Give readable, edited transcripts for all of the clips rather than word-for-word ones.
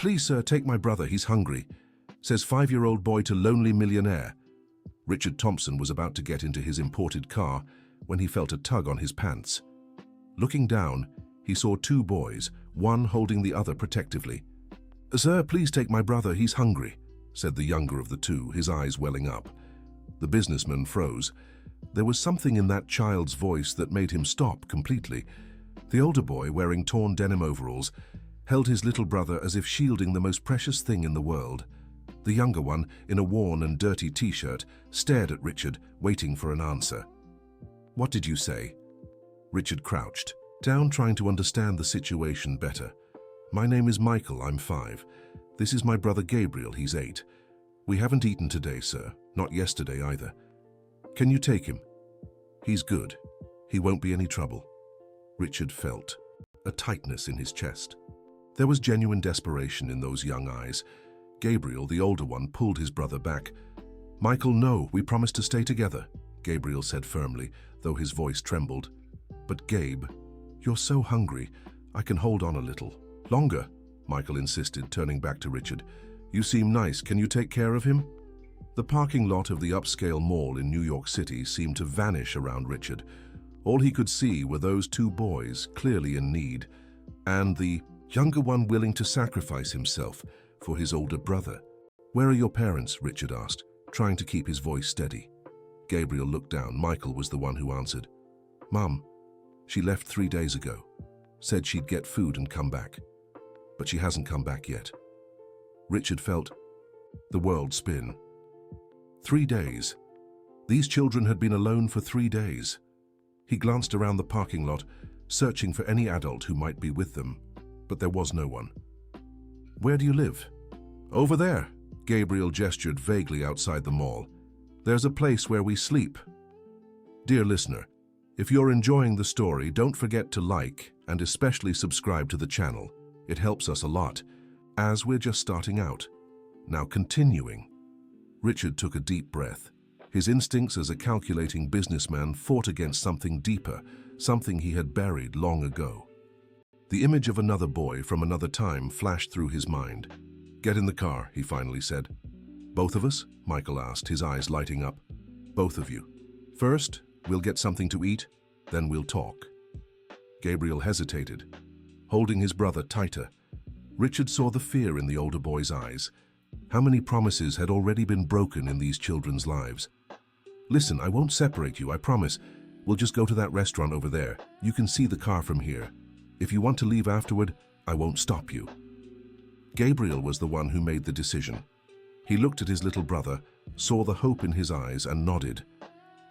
Please, sir, take my brother, he's hungry, says 5-year-old boy to lonely millionaire. Richard Thompson was about to get into his imported car when he felt a tug on his pants. Looking down, he saw 2 boys, one holding the other protectively. Sir, please take my brother, he's hungry, said the younger of the 2, his eyes welling up. The businessman froze. There was something in that child's voice that made him stop completely. The older boy, wearing torn denim overalls, held his little brother as if shielding the most precious thing in the world. The younger one, in a worn and dirty t-shirt, stared at Richard, waiting for an answer. What did you say? Richard crouched down, trying to understand the situation better. My name is Michael, I'm 5. This is my brother Gabriel, he's 8. We haven't eaten today, sir. Not yesterday either. Can you take him? He's good. He won't be any trouble. Richard felt a tightness in his chest. There was genuine desperation in those young eyes. Gabriel, the older one, pulled his brother back. Michael, no, we promised to stay together, Gabriel said firmly, though his voice trembled. But Gabe, you're so hungry. I can hold on a little. Longer, Michael insisted, turning back to Richard. You seem nice. Can you take care of him? The parking lot of the upscale mall in New York City seemed to vanish around Richard. All he could see were those 2 boys, clearly in need, and the younger one willing to sacrifice himself for his older brother. Where are your parents? Richard asked, trying to keep his voice steady. Gabriel looked down. Michael was the one who answered. Mum, she left 3 days ago. Said she'd get food and come back. But she hasn't come back yet. Richard felt the world spin. 3 days. These children had been alone for 3 days. He glanced around the parking lot, searching for any adult who might be with them, but there was no one. Where do you live? Over there, Gabriel gestured vaguely outside the mall. There's a place where we sleep. Dear listener, if you're enjoying the story, don't forget to like and especially subscribe to the channel. It helps us a lot, as we're just starting out. Now continuing. Richard took a deep breath. His instincts as a calculating businessman fought against something deeper, something he had buried long ago. The image of another boy from another time flashed through his mind. Get in the car, he finally said. Both of us? Michael asked, his eyes lighting up. Both of you. First, we'll get something to eat, then we'll talk. Gabriel hesitated, holding his brother tighter. Richard saw the fear in the older boy's eyes. How many promises had already been broken in these children's lives? Listen, I won't separate you, I promise. We'll just go to that restaurant over there. You can see the car from here. If you want to leave afterward, I won't stop you. Gabriel was the one who made the decision. He looked at his little brother, saw the hope in his eyes, and nodded.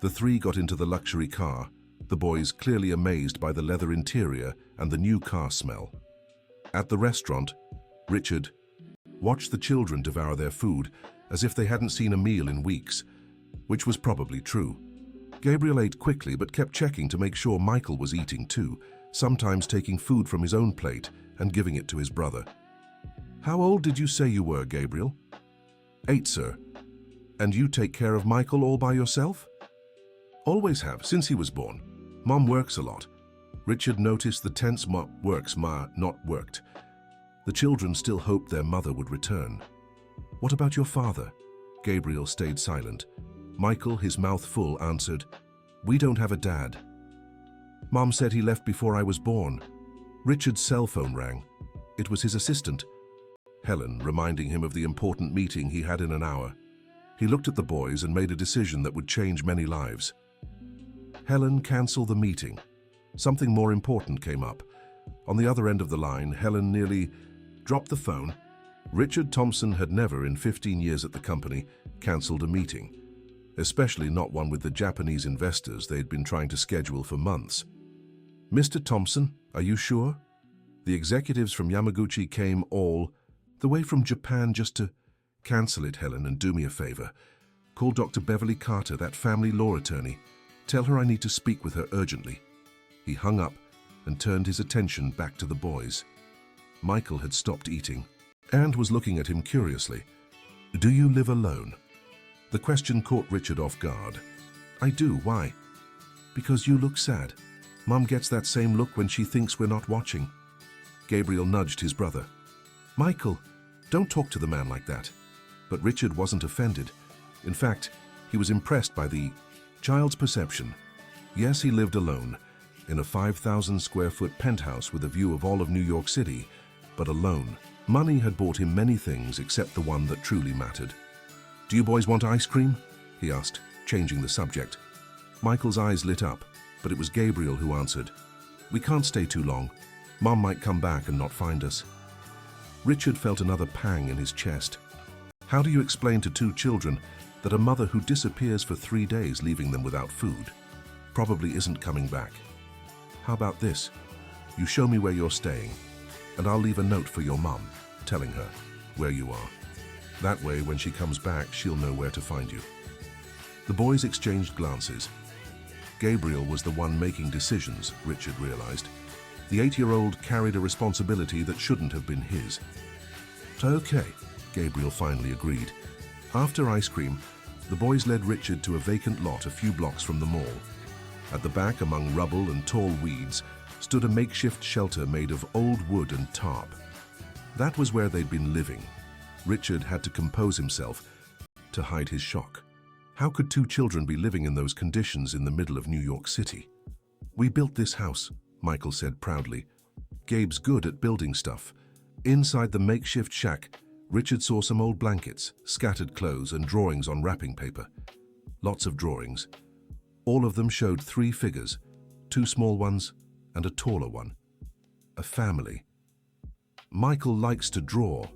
The 3 got into the luxury car, the boys clearly amazed by the leather interior and the new car smell. At the restaurant, Richard watched the children devour their food as if they hadn't seen a meal in weeks, which was probably true. Gabriel ate quickly but kept checking to make sure Michael was eating too, sometimes taking food from his own plate and giving it to his brother. How old did you say you were, Gabriel? 8, sir. And you take care of Michael all by yourself? Always have, since he was born. Mom works a lot. Richard noticed the tense works not worked. The children still hoped their mother would return. What about your father? Gabriel stayed silent. Michael, his mouth full, answered, We don't have a dad. Mom said he left before I was born. Richard's cell phone rang. It was his assistant, Helen, reminding him of the important meeting he had in an hour. He looked at the boys and made a decision that would change many lives. Helen canceled the meeting. Something more important came up. On the other end of the line, Helen nearly dropped the phone. Richard Thompson had never, in 15 years at the company, cancelled a meeting, especially not one with the Japanese investors they'd been trying to schedule for months. Mr. Thompson, are you sure? The executives from Yamaguchi came all the way from Japan just to cancel it, Helen, and do me a favor. Call Dr. Beverly Carter, that family law attorney. Tell her I need to speak with her urgently. He hung up and turned his attention back to the boys. Michael had stopped eating and was looking at him curiously. Do you live alone? The question caught Richard off guard. I do, why? Because you look sad. Mom gets that same look when she thinks we're not watching. Gabriel nudged his brother. Michael, Don't talk to the man like that. But Richard wasn't offended. In fact, he was impressed by the child's perception. Yes, he lived alone, in a 5,000 square foot penthouse with a view of all of New York City, but alone. Money had bought him many things except the one that truly mattered. "Do you boys want ice cream?" he asked, changing the subject. Michael's eyes lit up, but it was Gabriel who answered. "We can't stay too long. Mom might come back and not find us." Richard felt another pang in his chest. How do you explain to two children that a mother who disappears for 3 days, leaving them without food, probably isn't coming back? "How about this? You show me where you're staying, and I'll leave a note for your mom, telling her where you are. That way, when she comes back, she'll know where to find you." The boys exchanged glances. Gabriel was the one making decisions, Richard realized. The 8-year-old carried a responsibility that shouldn't have been his. "Okay," Gabriel finally agreed. After ice cream, the boys led Richard to a vacant lot a few blocks from the mall. At the back, among rubble and tall weeds, stood a makeshift shelter made of old wood and tarp. That was where they'd been living. Richard had to compose himself to hide his shock. How could two children be living in those conditions in the middle of New York City? "We built this house," Michael said proudly. "Gabe's good at building stuff." Inside the makeshift shack, Richard saw some old blankets, scattered clothes, and drawings on wrapping paper. Lots of drawings. All of them showed 3 figures, 2 small ones and a taller one. A family. "Michael likes to draw,"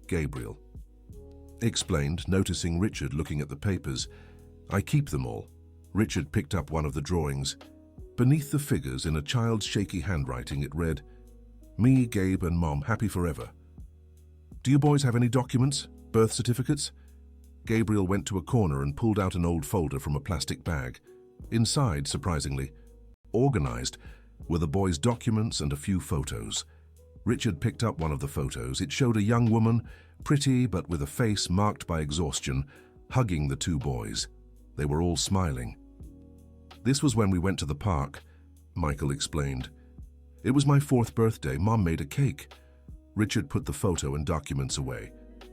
Gabriel explained, noticing Richard looking at the papers. "I keep them all." Richard picked up one of the drawings. Beneath the figures, in a child's shaky handwriting, it read, "Me, Gabe, and Mom, happy forever." "Do you boys have any documents? Birth certificates?" Gabriel went to a corner and pulled out an old folder from a plastic bag. Inside, surprisingly, organized, were the boys' documents and a few photos. Richard picked up one of the photos. It showed a young woman, pretty but with a face marked by exhaustion, hugging the 2 boys. They were all smiling. "This was when we went to the park," Michael explained. "It was my 4th birthday. Mom made a cake." Richard put the photo and documents away.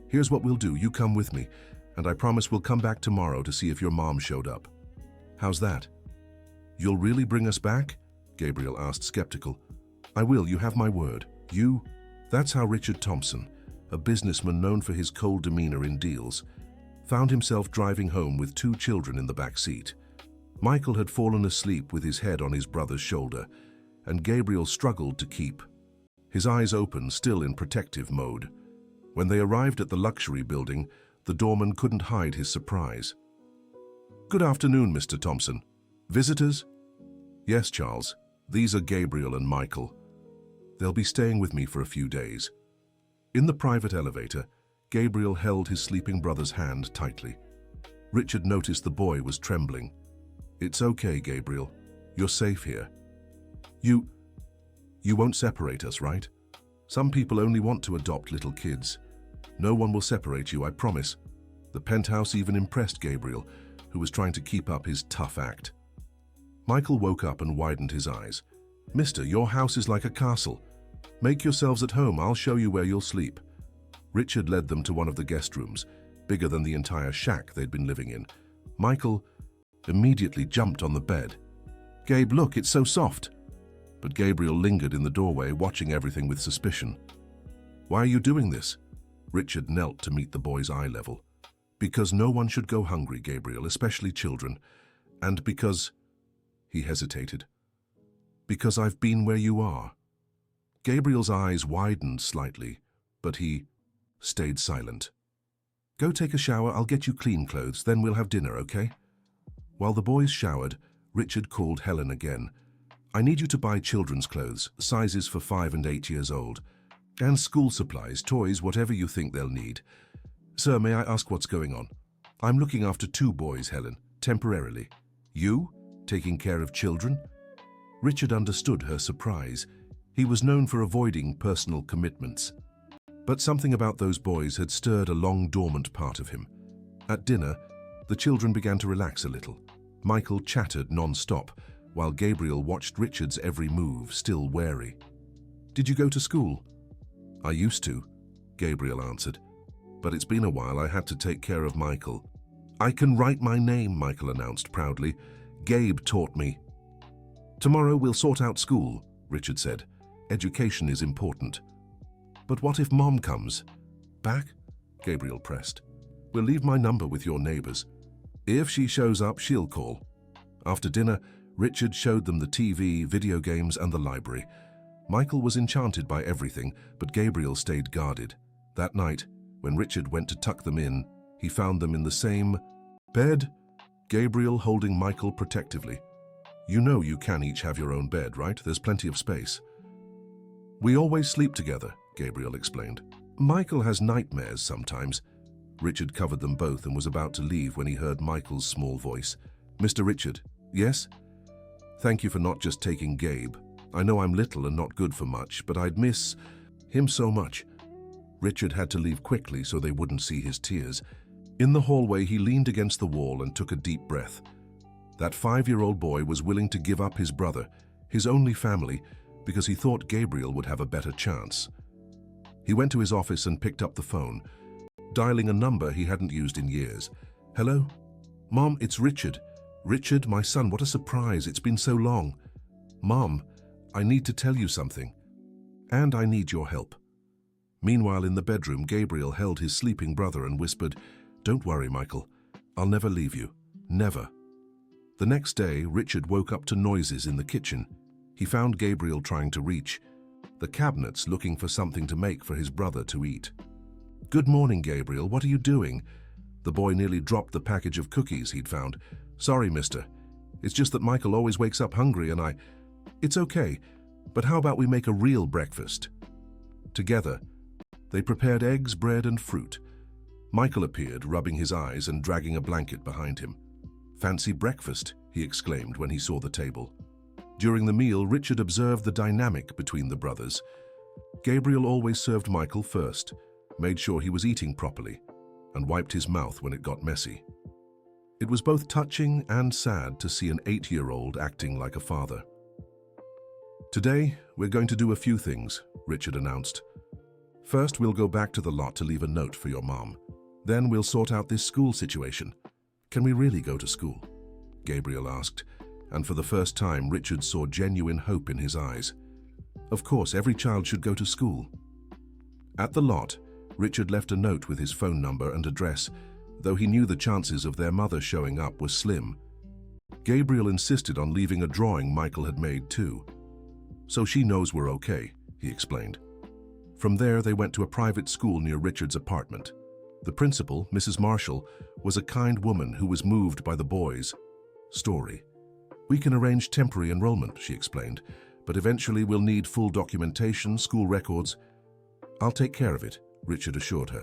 "Here's what we'll do. You come with me, and I promise we'll come back tomorrow to see if your mom showed up." "How's that?" "You'll really bring us back?" Gabriel asked, skeptical. "I will, you have my word." "You?" That's how Richard Thompson, a businessman known for his cold demeanor in deals, found himself driving home with 2 children in the back seat. Michael had fallen asleep with his head on his brother's shoulder, and Gabriel struggled to keep his eyes open, still in protective mode. When they arrived at the luxury building, the doorman couldn't hide his surprise. "Good afternoon, Mr. Thompson. Visitors?" "Yes, Charles. These are Gabriel and Michael. They'll be staying with me for a few days." In the private elevator, Gabriel held his sleeping brother's hand tightly. Richard noticed the boy was trembling. "It's okay, Gabriel. You're safe here. You won't separate us, right? Some people only want to adopt little kids. No one will separate you, I promise." The penthouse even impressed Gabriel, who was trying to keep up his tough act. Michael woke up and widened his eyes. "Mister, your house is like a castle. Make yourselves at home. I'll show you where you'll sleep." Richard led them to one of the guest rooms, bigger than the entire shack they'd been living in. Michael immediately jumped on the bed. "Gabe, look, it's so soft." But Gabriel lingered in the doorway, watching everything with suspicion. "Why are you doing this?" Richard knelt to meet the boy's eye level. "Because no one should go hungry, Gabriel, especially children. And because—" he hesitated. "Because I've been where you are." Gabriel's eyes widened slightly, but he stayed silent. "Go take a shower. I'll get you clean clothes. Then we'll have dinner, okay?" While the boys showered, Richard called Helen again. "I need you to buy children's clothes, sizes for 5 and 8 years old, and school supplies, toys, whatever you think they'll need. Sir, may I ask what's going on?" "I'm looking after 2 boys, Helen, temporarily." "You? Taking care of children?" Richard understood her surprise. He was known for avoiding personal commitments. But something about those boys had stirred a long dormant part of him. At dinner, the children began to relax a little. Michael chattered non-stop, while Gabriel watched Richard's every move, still wary. "Did you go to school?" "I used to." Gabriel answered. But it's been a while. I had to take care of Michael. I can write my name, Michael announced proudly. Gabe taught me. Tomorrow we'll sort out school, Richard said. Education is important. But what if Mom comes? Back? Gabriel pressed. We'll leave my number with your neighbors. If she shows up, she'll call. After dinner, Richard showed them the TV, video games, and the library. Michael was enchanted by everything, but Gabriel stayed guarded. That night, when Richard went to tuck them in, he found them in the same bed, Gabriel holding Michael protectively. You know you can each have your own bed, right? There's plenty of space. We always sleep together, Gabriel explained. Michael has nightmares sometimes. Richard covered them both and was about to leave when he heard Michael's small voice. Mr. Richard, yes? Thank you for not just taking Gabe. I know I'm little and not good for much, but I'd miss him so much. Richard had to leave quickly so they wouldn't see his tears. In the hallway, he leaned against the wall and took a deep breath. That 5-year-old boy was willing to give up his brother, his only family, because he thought Gabriel would have a better chance. He went to his office and picked up the phone, dialing a number he hadn't used in years. Hello? Mom, it's Richard. Richard, my son, what a surprise. It's been so long. Mom, I need to tell you something. And I need your help. Meanwhile, in the bedroom, Gabriel held his sleeping brother and whispered, Don't worry, Michael. I'll never leave you. Never. The next day, Richard woke up to noises in the kitchen. He found Gabriel trying to reach the cabinets looking for something to make for his brother to eat. Good morning, Gabriel. What are you doing? The boy nearly dropped the package of cookies he'd found. Sorry, mister. It's just that Michael always wakes up hungry and It's okay, but how about we make a real breakfast? Together, they prepared eggs, bread, and fruit. Michael appeared, rubbing his eyes and dragging a blanket behind him. Fancy breakfast, he exclaimed when he saw the table. During the meal, Richard observed the dynamic between the brothers. Gabriel always served Michael first, made sure he was eating properly, and wiped his mouth when it got messy. It was both touching and sad to see an 8-year-old acting like a father. Today, we're going to do a few things, Richard announced. First, we'll go back to the lot to leave a note for your mom. Then we'll sort out this school situation. Can we really go to school? Gabriel asked, and for the first time, Richard saw genuine hope in his eyes. Of course, every child should go to school. At the lot, Richard left a note with his phone number and address, though he knew the chances of their mother showing up were slim. Gabriel insisted on leaving a drawing Michael had made too. So she knows we're okay, he explained. From there, they went to a private school near Richard's apartment. The principal, Mrs. Marshall, was a kind woman who was moved by the boys' story. We can arrange temporary enrollment, she explained, but eventually we'll need full documentation, school records. I'll take care of it, Richard assured her.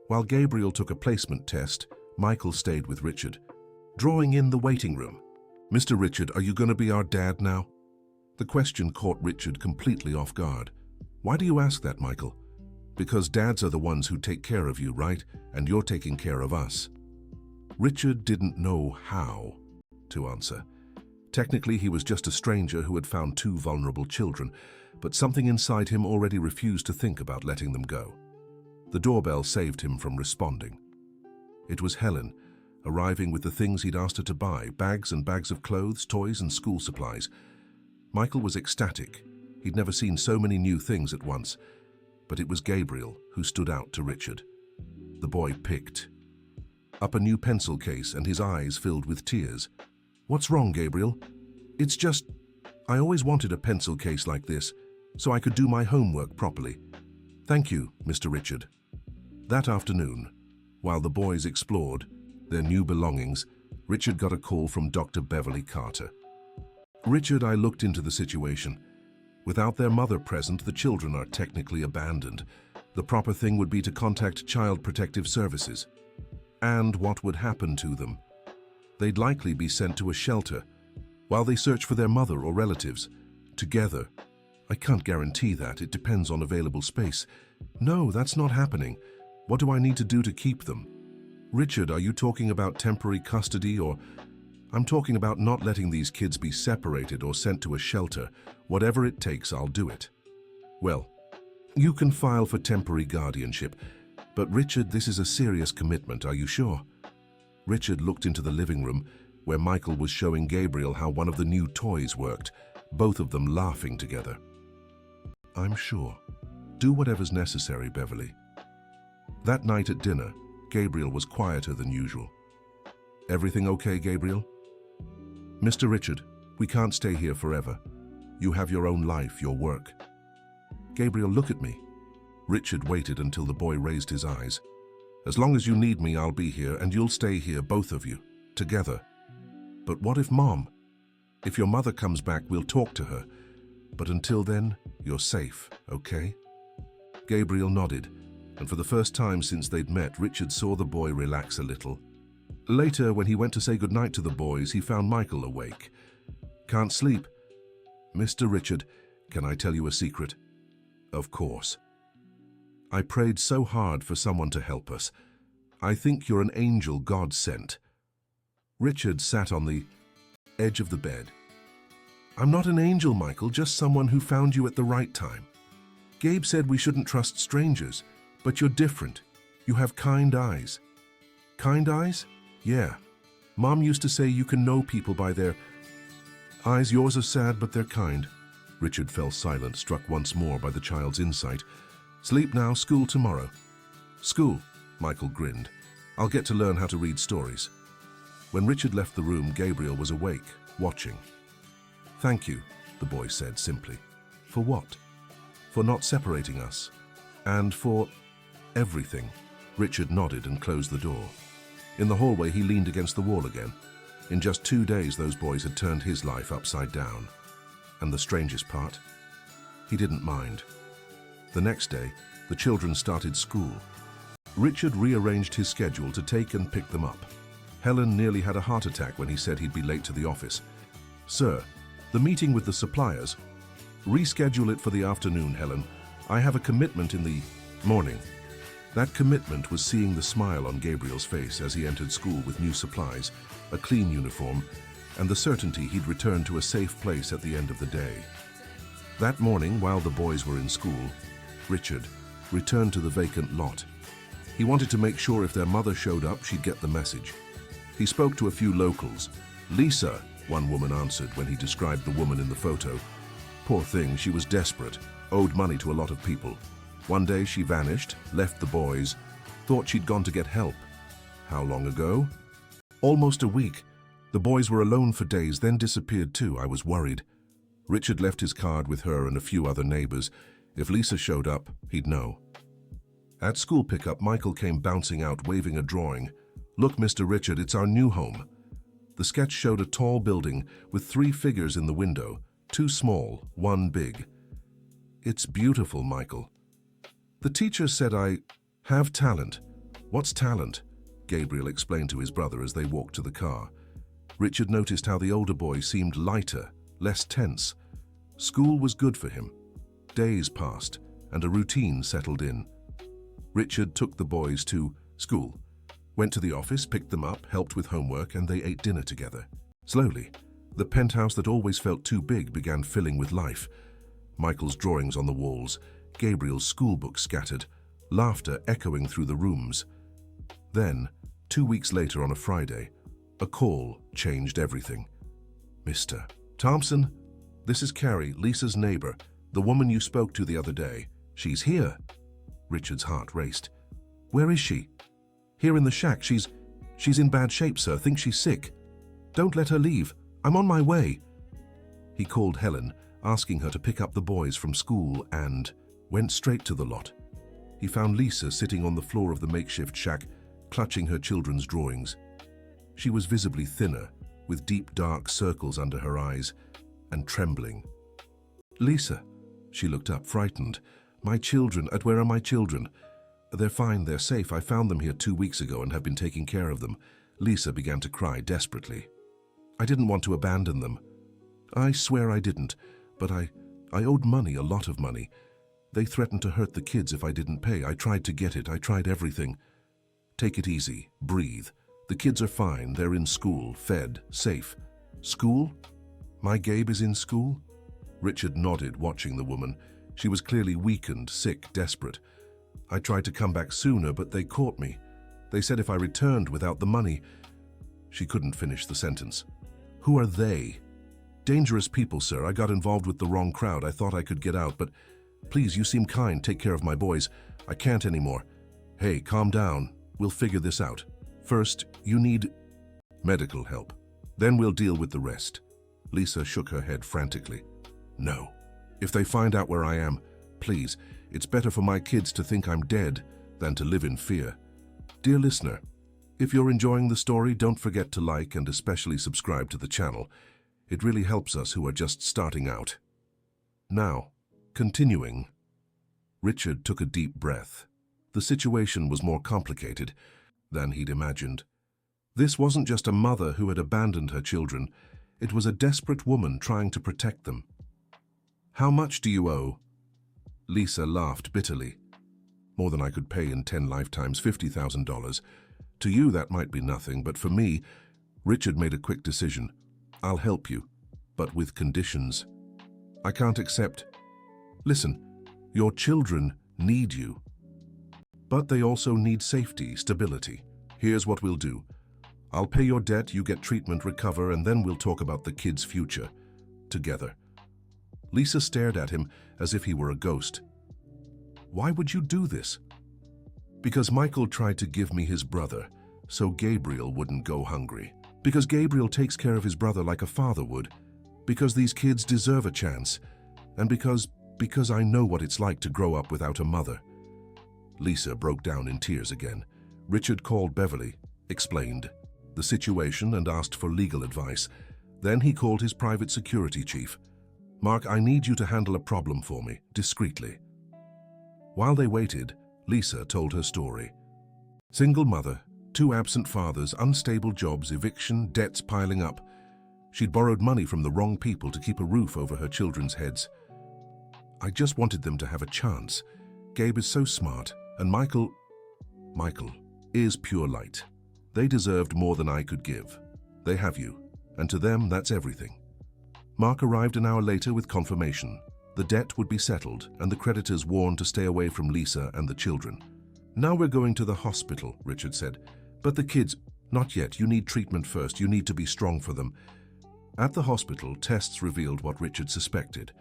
While Gabriel took a placement test, Michael stayed with Richard, drawing in the waiting room. Mr. Richard, are you going to be our dad now? The question caught Richard completely off guard. Why do you ask that, Michael? Because dads are the ones who take care of you, right? And you're taking care of us. Richard didn't know how to answer. Technically, he was just a stranger who had found 2 vulnerable children, but something inside him already refused to think about letting them go. The doorbell saved him from responding. It was Helen, arriving with the things he'd asked her to buy, bags and bags of clothes, toys, and school supplies. Michael was ecstatic. He'd never seen so many new things at once, but it was Gabriel who stood out to Richard. The boy picked up a new pencil case and his eyes filled with tears. What's wrong, Gabriel? It's just, I always wanted a pencil case like this, so I could do my homework properly. Thank you, Mr. Richard. That afternoon, while the boys explored their new belongings, Richard got a call from Dr. Beverly Carter. Richard, I looked into the situation. Without their mother present, the children are technically abandoned. The proper thing would be to contact Child Protective Services. And what would happen to them? They'd likely be sent to a shelter while they search for their mother or relatives. Together. I can't guarantee that. It depends on available space. No, that's not happening. What do I need to do to keep them? Richard, are you talking about temporary custody or... I'm talking about not letting these kids be separated or sent to a shelter. Whatever it takes, I'll do it. Well, You can file for temporary guardianship. But Richard, this is a serious commitment, are you sure? Richard looked into the living room, where Michael was showing Gabriel how one of the new toys worked, both of them laughing together. I'm sure. Do whatever's necessary, Beverly. That night at dinner, Gabriel was quieter than usual. Everything okay, Gabriel? Mr. Richard, we can't stay here forever. You have your own life, your work. Gabriel, look at me. Richard waited until the boy raised his eyes. As long as you need me, I'll be here, and you'll stay here, both of you, together. But what if Mom? If your mother comes back, we'll talk to her. But until then, you're safe, okay? Gabriel nodded, and for the first time since they'd met, Richard saw the boy relax a little. Later, when he went to say goodnight to the boys, he found Michael awake. Can't sleep? Mr. Richard, can I tell you a secret? Of course. I prayed so hard for someone to help us. I think you're an angel God sent. Richard sat on the edge of the bed. I'm not an angel, Michael, just someone who found you at the right time. Gabe said we shouldn't trust strangers, but you're different. You have kind eyes. Kind eyes? Yeah. Mom used to say you can know people by their eyes. Yours are sad, but they're kind. Richard fell silent, struck once more by the child's insight. Sleep now, school tomorrow. School, Michael grinned. I'll get to learn how to read stories. When Richard left the room, Gabriel was awake, watching. Thank you, the boy said simply. For what? For not separating us. And for everything. Richard nodded and closed the door. In the hallway, he leaned against the wall again. In just 2 days, those boys had turned his life upside down. And the strangest part? He didn't mind. The next day, the children started school. Richard rearranged his schedule to take and pick them up. Helen nearly had a heart attack when he said he'd be late to the office. Sir, the meeting with the suppliers. Reschedule it for the afternoon, Helen. I have a commitment in the morning. That commitment was seeing the smile on Gabriel's face as he entered school with new supplies, a clean uniform, and the certainty he'd return to a safe place at the end of the day. That morning, while the boys were in school, Richard returned to the vacant lot. He wanted to make sure if their mother showed up, she'd get the message. He spoke to a few locals. Lisa, one woman answered when he described the woman in the photo. Poor thing, she was desperate, owed money to a lot of people. One day she vanished, left the boys, thought she'd gone to get help. How long ago? Almost a week. The boys were alone for days, then disappeared too. I was worried. Richard left his card with her and a few other neighbors. If Lisa showed up, he'd know. At school pickup, Michael came bouncing out, waving a drawing. Look, Mr. Richard, it's our new home. The sketch showed a tall building with 3 figures in the window, 2 small, 1 big. It's beautiful, Michael. The teacher said I have talent. What's talent? Gabriel explained to his brother as they walked to the car. Richard noticed how the older boy seemed lighter, less tense. School was good for him. Days passed, and a routine settled in. Richard took the boys to school, went to the office, picked them up, helped with homework, and they ate dinner together. Slowly, the penthouse that always felt too big began filling with life. Michael's drawings on the walls, Gabriel's schoolbook scattered, laughter echoing through the rooms. Then, 2 weeks later on a Friday, a call changed everything. Mr. Thompson, this is Carrie, Lisa's neighbor, the woman you spoke to the other day. She's here. Richard's heart raced. Where is she? Here in the shack. She's in bad shape, sir. Think she's sick. Don't let her leave. I'm on my way. He called Helen, asking her to pick up the boys from school, and went straight to the lot. He found Lisa sitting on the floor of the makeshift shack, clutching her children's drawings. She was visibly thinner, with deep dark circles under her eyes, and trembling. Lisa, she looked up, frightened. My children, where are my children? They're fine, they're safe. I found them here 2 weeks ago and have been taking care of them. Lisa began to cry desperately. I didn't want to abandon them. I swear I didn't, but I owed money, a lot of money. They threatened to hurt the kids if I didn't pay. I tried to get it. I tried everything. Take it easy. Breathe. The kids are fine. They're in school, fed, safe. School? My Gabe is in school? Richard nodded, watching the woman. She was clearly weakened, sick, desperate. I tried to come back sooner, but they caught me. They said if I returned without the money. She couldn't finish the sentence. Who are they? Dangerous people, sir. I got involved with the wrong crowd. I thought I could get out, but please, you seem kind. Take care of my boys. I can't anymore. Hey, calm down. We'll figure this out. First, you need medical help. Then we'll deal with the rest. Lisa shook her head frantically. No. If they find out where I am, please, it's better for my kids to think I'm dead than to live in fear. Dear listener, if you're enjoying the story, don't forget to like and especially subscribe to the channel. It really helps us who are just starting out. Now, continuing. Richard took a deep breath. The situation was more complicated than he'd imagined. This wasn't just a mother who had abandoned her children. It was a desperate woman trying to protect them. How much do you owe? Lisa laughed bitterly. More than I could pay in 10 lifetimes, $50,000. To you, that might be nothing, but for me, Richard made a quick decision. I'll help you, but with conditions. I can't accept. Listen, your children need you, but they also need safety, stability. Here's what we'll do. I'll pay your debt, you get treatment, recover, and then we'll talk about the kids' future together. Lisa stared at him as if he were a ghost. Why would you do this? Because Michael tried to give me his brother, so Gabriel wouldn't go hungry. Because Gabriel takes care of his brother like a father would. Because these kids deserve a chance. And because I know what it's like to grow up without a mother. Lisa broke down in tears again. Richard called Beverly, explained the situation and asked for legal advice. Then he called his private security chief. Mark, I need you to handle a problem for me, discreetly. While they waited, Lisa told her story. Single mother, 2 absent fathers, unstable jobs, eviction, debts piling up. She'd borrowed money from the wrong people to keep a roof over her children's heads. I just wanted them to have a chance. Gabe is so smart, and Michael is pure light. They deserved more than I could give. They have you, and to them, that's everything. Mark arrived an hour later with confirmation. The debt would be settled, and the creditors warned to stay away from Lisa and the children. Now we're going to the hospital, Richard said. But the kids, not yet. You need treatment first. You need to be strong for them. At the hospital, tests revealed what Richard suspected.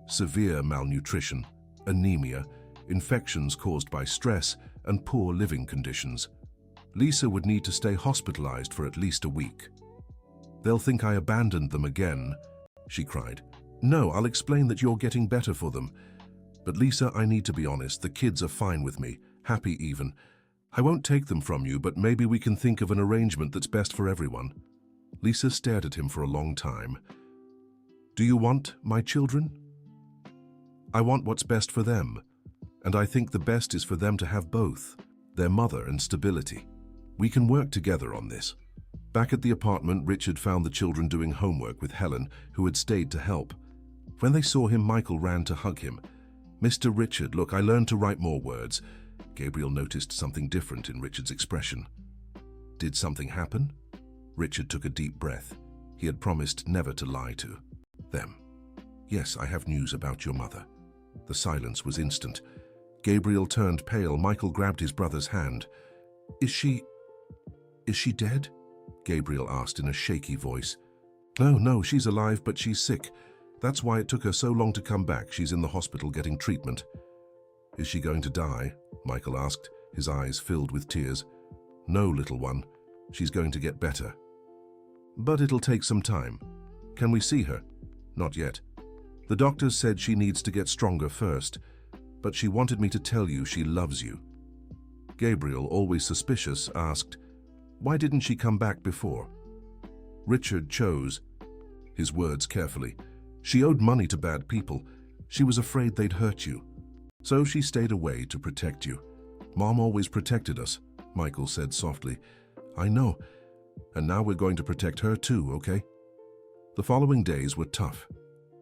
Severe malnutrition, anemia, infections caused by stress, and poor living conditions. Lisa would need to stay hospitalized for at least a week. They'll think I abandoned them again, she cried. No, I'll explain that you're getting better for them. But Lisa, I need to be honest, the kids are fine with me, happy even. I won't take them from you, but maybe we can think of an arrangement that's best for everyone. Lisa stared at him for a long time. Do you want my children? I want what's best for them, and I think the best is for them to have both, their mother and stability. We can work together on this. Back at the apartment, Richard found the children doing homework with Helen, who had stayed to help. When they saw him, Michael ran to hug him. Mr. Richard, look, I learned to write more words. Gabriel noticed something different in Richard's expression. Did something happen? Richard took a deep breath. He had promised never to lie to them. Yes, I have news about your mother. The silence was instant. Gabriel turned pale. Michael grabbed his brother's hand. Is she dead? Gabriel asked in a shaky voice. No, she's alive, but she's sick. That's why it took her so long to come back. She's in the hospital getting treatment. Is she going to die? Michael asked, his eyes filled with tears. No, little one. She's going to get better. But it'll take some time. Can we see her? Not yet. The doctors said she needs to get stronger first, but she wanted me to tell you she loves you. Gabriel, always suspicious, asked, why didn't she come back before? Richard chose his words carefully. She owed money to bad people. She was afraid they'd hurt you. So she stayed away to protect you. Mom always protected us, Michael said softly. I know. And now we're going to protect her too, okay? The following days were tough.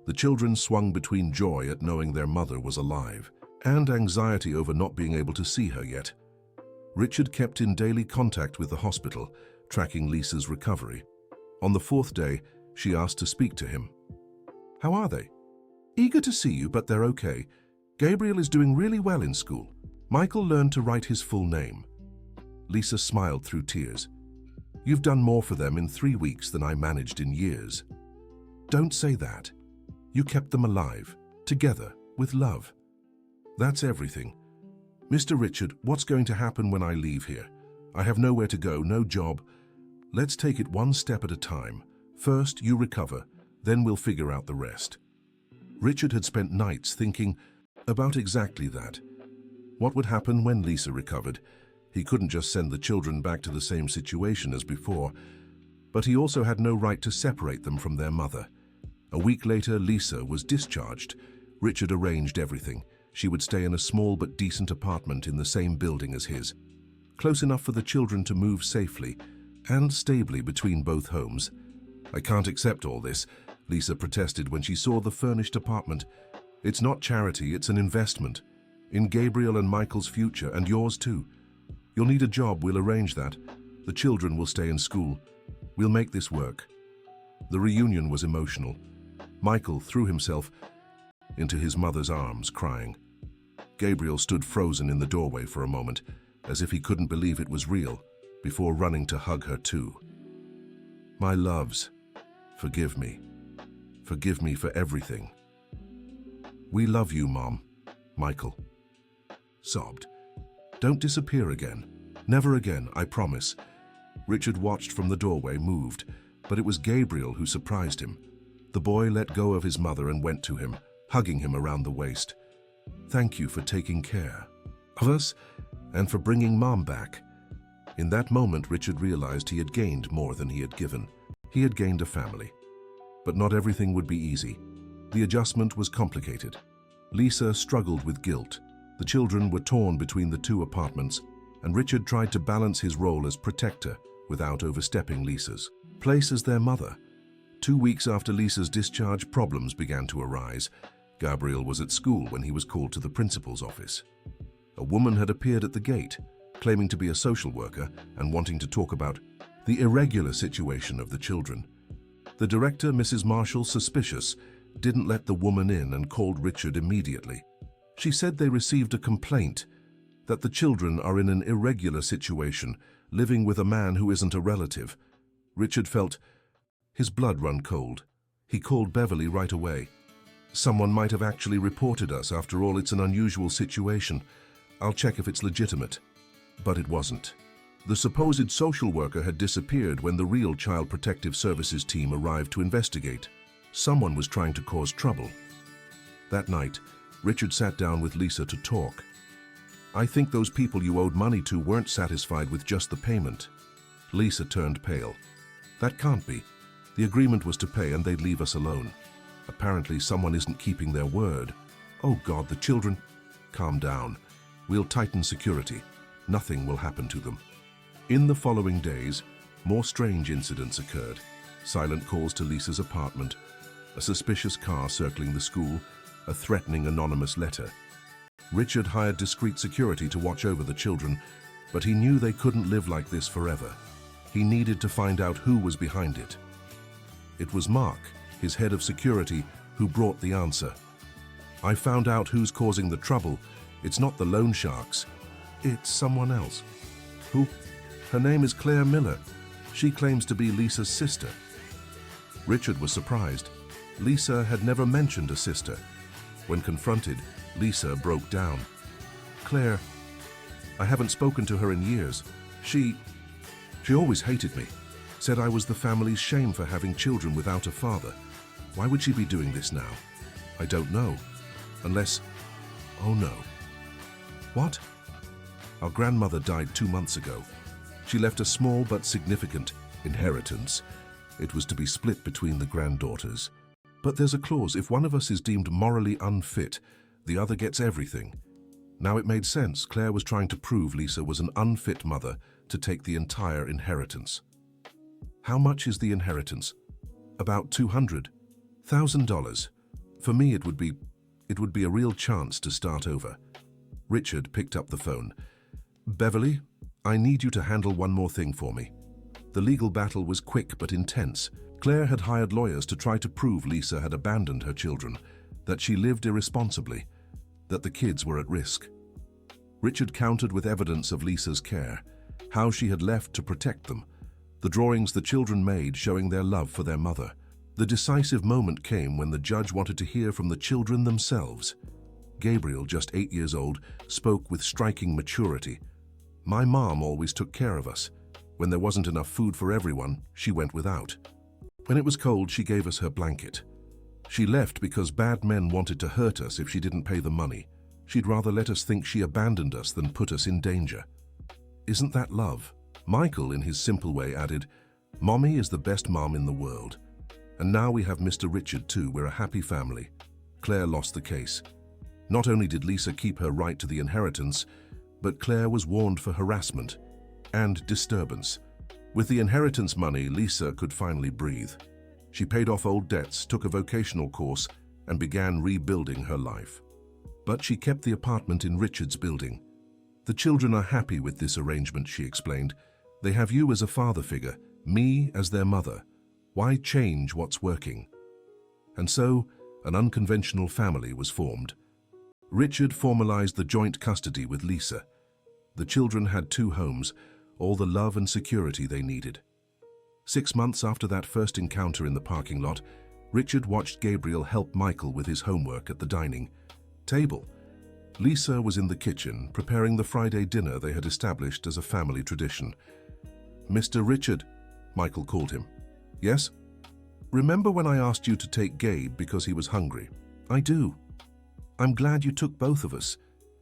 The children swung between joy at knowing their mother was alive and anxiety over not being able to see her yet. Richard kept in daily contact with the hospital, tracking Lisa's recovery. On the 4th day, she asked to speak to him. How are they? Eager to see you, but they're okay. Gabriel is doing really well in school. Michael learned to write his full name. Lisa smiled through tears. You've done more for them in 3 weeks than I managed in years. Don't say that. You kept them alive, together, with love. That's everything. Mr. Richard, what's going to happen when I leave here? I have nowhere to go, no job. Let's take it one step at a time. First, you recover, then we'll figure out the rest. Richard had spent nights thinking about exactly that. What would happen when Lisa recovered? He couldn't just send the children back to the same situation as before, but he also had no right to separate them from their mother. A week later, Lisa was discharged. Richard arranged everything. She would stay in a small but decent apartment in the same building as his, close enough for the children to move safely and stably between both homes. I can't accept all this, Lisa protested when she saw the furnished apartment. It's not charity, it's an investment. In Gabriel and Michael's future, and yours too. You'll need a job, we'll arrange that. The children will stay in school. We'll make this work. The reunion was emotional. Michael threw himself into his mother's arms, crying. Gabriel stood frozen in the doorway for a moment, as if he couldn't believe it was real, before running to hug her too. My loves, forgive me. Forgive me for everything. We love you, Mom, Michael sobbed. Don't disappear again. Never again, I promise. Richard watched from the doorway, moved, but it was Gabriel who surprised him. The boy let go of his mother and went to him, hugging him around the waist. Thank you for taking care of us and for bringing Mom back. In that moment, Richard realized he had gained more than he had given. He had gained a family. But not everything would be easy. The adjustment was complicated. Lisa struggled with guilt. The children were torn between the two apartments, and Richard tried to balance his role as protector without overstepping Lisa's place as their mother. 2 weeks after Lisa's discharge, problems began to arise. Gabriel was at school when he was called to the principal's office. A woman had appeared at the gate, claiming to be a social worker and wanting to talk about the irregular situation of the children. The director, Mrs. Marshall, suspicious, didn't let the woman in and called Richard immediately. She said they received a complaint that the children are in an irregular situation, living with a man who isn't a relative. Richard felt his blood run cold. He called Beverly right away. Someone might have actually reported us. After all, it's an unusual situation. I'll check if it's legitimate. But it wasn't. The supposed social worker had disappeared when the real Child Protective Services team arrived to investigate. Someone was trying to cause trouble. That night, Richard sat down with Lisa to talk. I think those people you owed money to weren't satisfied with just the payment. Lisa turned pale. That can't be. The agreement was to pay and they'd leave us alone. Apparently someone isn't keeping their word. Oh God, the children. Calm down. We'll tighten security. Nothing will happen to them. In the following days, more strange incidents occurred. Silent calls to Lisa's apartment, a suspicious car circling the school, a threatening anonymous letter. Richard hired discreet security to watch over the children, but he knew they couldn't live like this forever. He needed to find out who was behind it. It was Mark, his head of security, who brought the answer. I found out who's causing the trouble. It's not the loan sharks. It's someone else. Who? Her name is Claire Miller. She claims to be Lisa's sister. Richard was surprised. Lisa had never mentioned a sister. When confronted, Lisa broke down. Claire, I haven't spoken to her in years. She always hated me. Said I was the family's shame for having children without a father. Why would she be doing this now? I don't know. Unless... Oh no. What? Our grandmother died 2 months ago. She left a small but significant inheritance. It was to be split between the granddaughters. But there's a clause: if one of us is deemed morally unfit, the other gets everything. Now it made sense. Claire was trying to prove Lisa was an unfit mother to take the entire inheritance. How much is the inheritance? About $200,000. For me, it would be a real chance to start over. Richard picked up the phone. Beverly, I need you to handle one more thing for me. The legal battle was quick but intense. Claire had hired lawyers to try to prove Lisa had abandoned her children, that she lived irresponsibly. that the kids were at risk. Richard countered with evidence of Lisa's care, how she had left to protect them, the drawings the children made showing their love for their mother. The decisive moment came when the judge wanted to hear from the children themselves. Gabriel, just 8 years old, spoke with striking maturity. "My mom always took care of us. When there wasn't enough food for everyone, she went without. When it was cold, she gave us her blanket. She left because bad men wanted to hurt us if she didn't pay the money. She'd rather let us think she abandoned us than put us in danger. Isn't that love?" Michael, in his simple way, added, "Mommy is the best mom in the world. And now we have Mr. Richard too. We're a happy family." Claire lost the case. Not only did Lisa keep her right to the inheritance, but Claire was warned for harassment and disturbance. With the inheritance money, Lisa could finally breathe. She paid off old debts, took a vocational course, and began rebuilding her life. But she kept the apartment in Richard's building. "The children are happy with this arrangement," she explained. "They have you as a father figure, me as their mother. Why change what's working?" And so, an unconventional family was formed. Richard formalized the joint custody with Lisa. The children had 2 homes, all the love and security they needed. 6 months after that first encounter in the parking lot, Richard watched Gabriel help Michael with his homework at the dining table. Lisa was in the kitchen, preparing the Friday dinner they had established as a family tradition. "Mr. Richard," Michael called him. "Yes?" "Remember when I asked you to take Gabe because he was hungry?" "I do." "I'm glad you took both of us,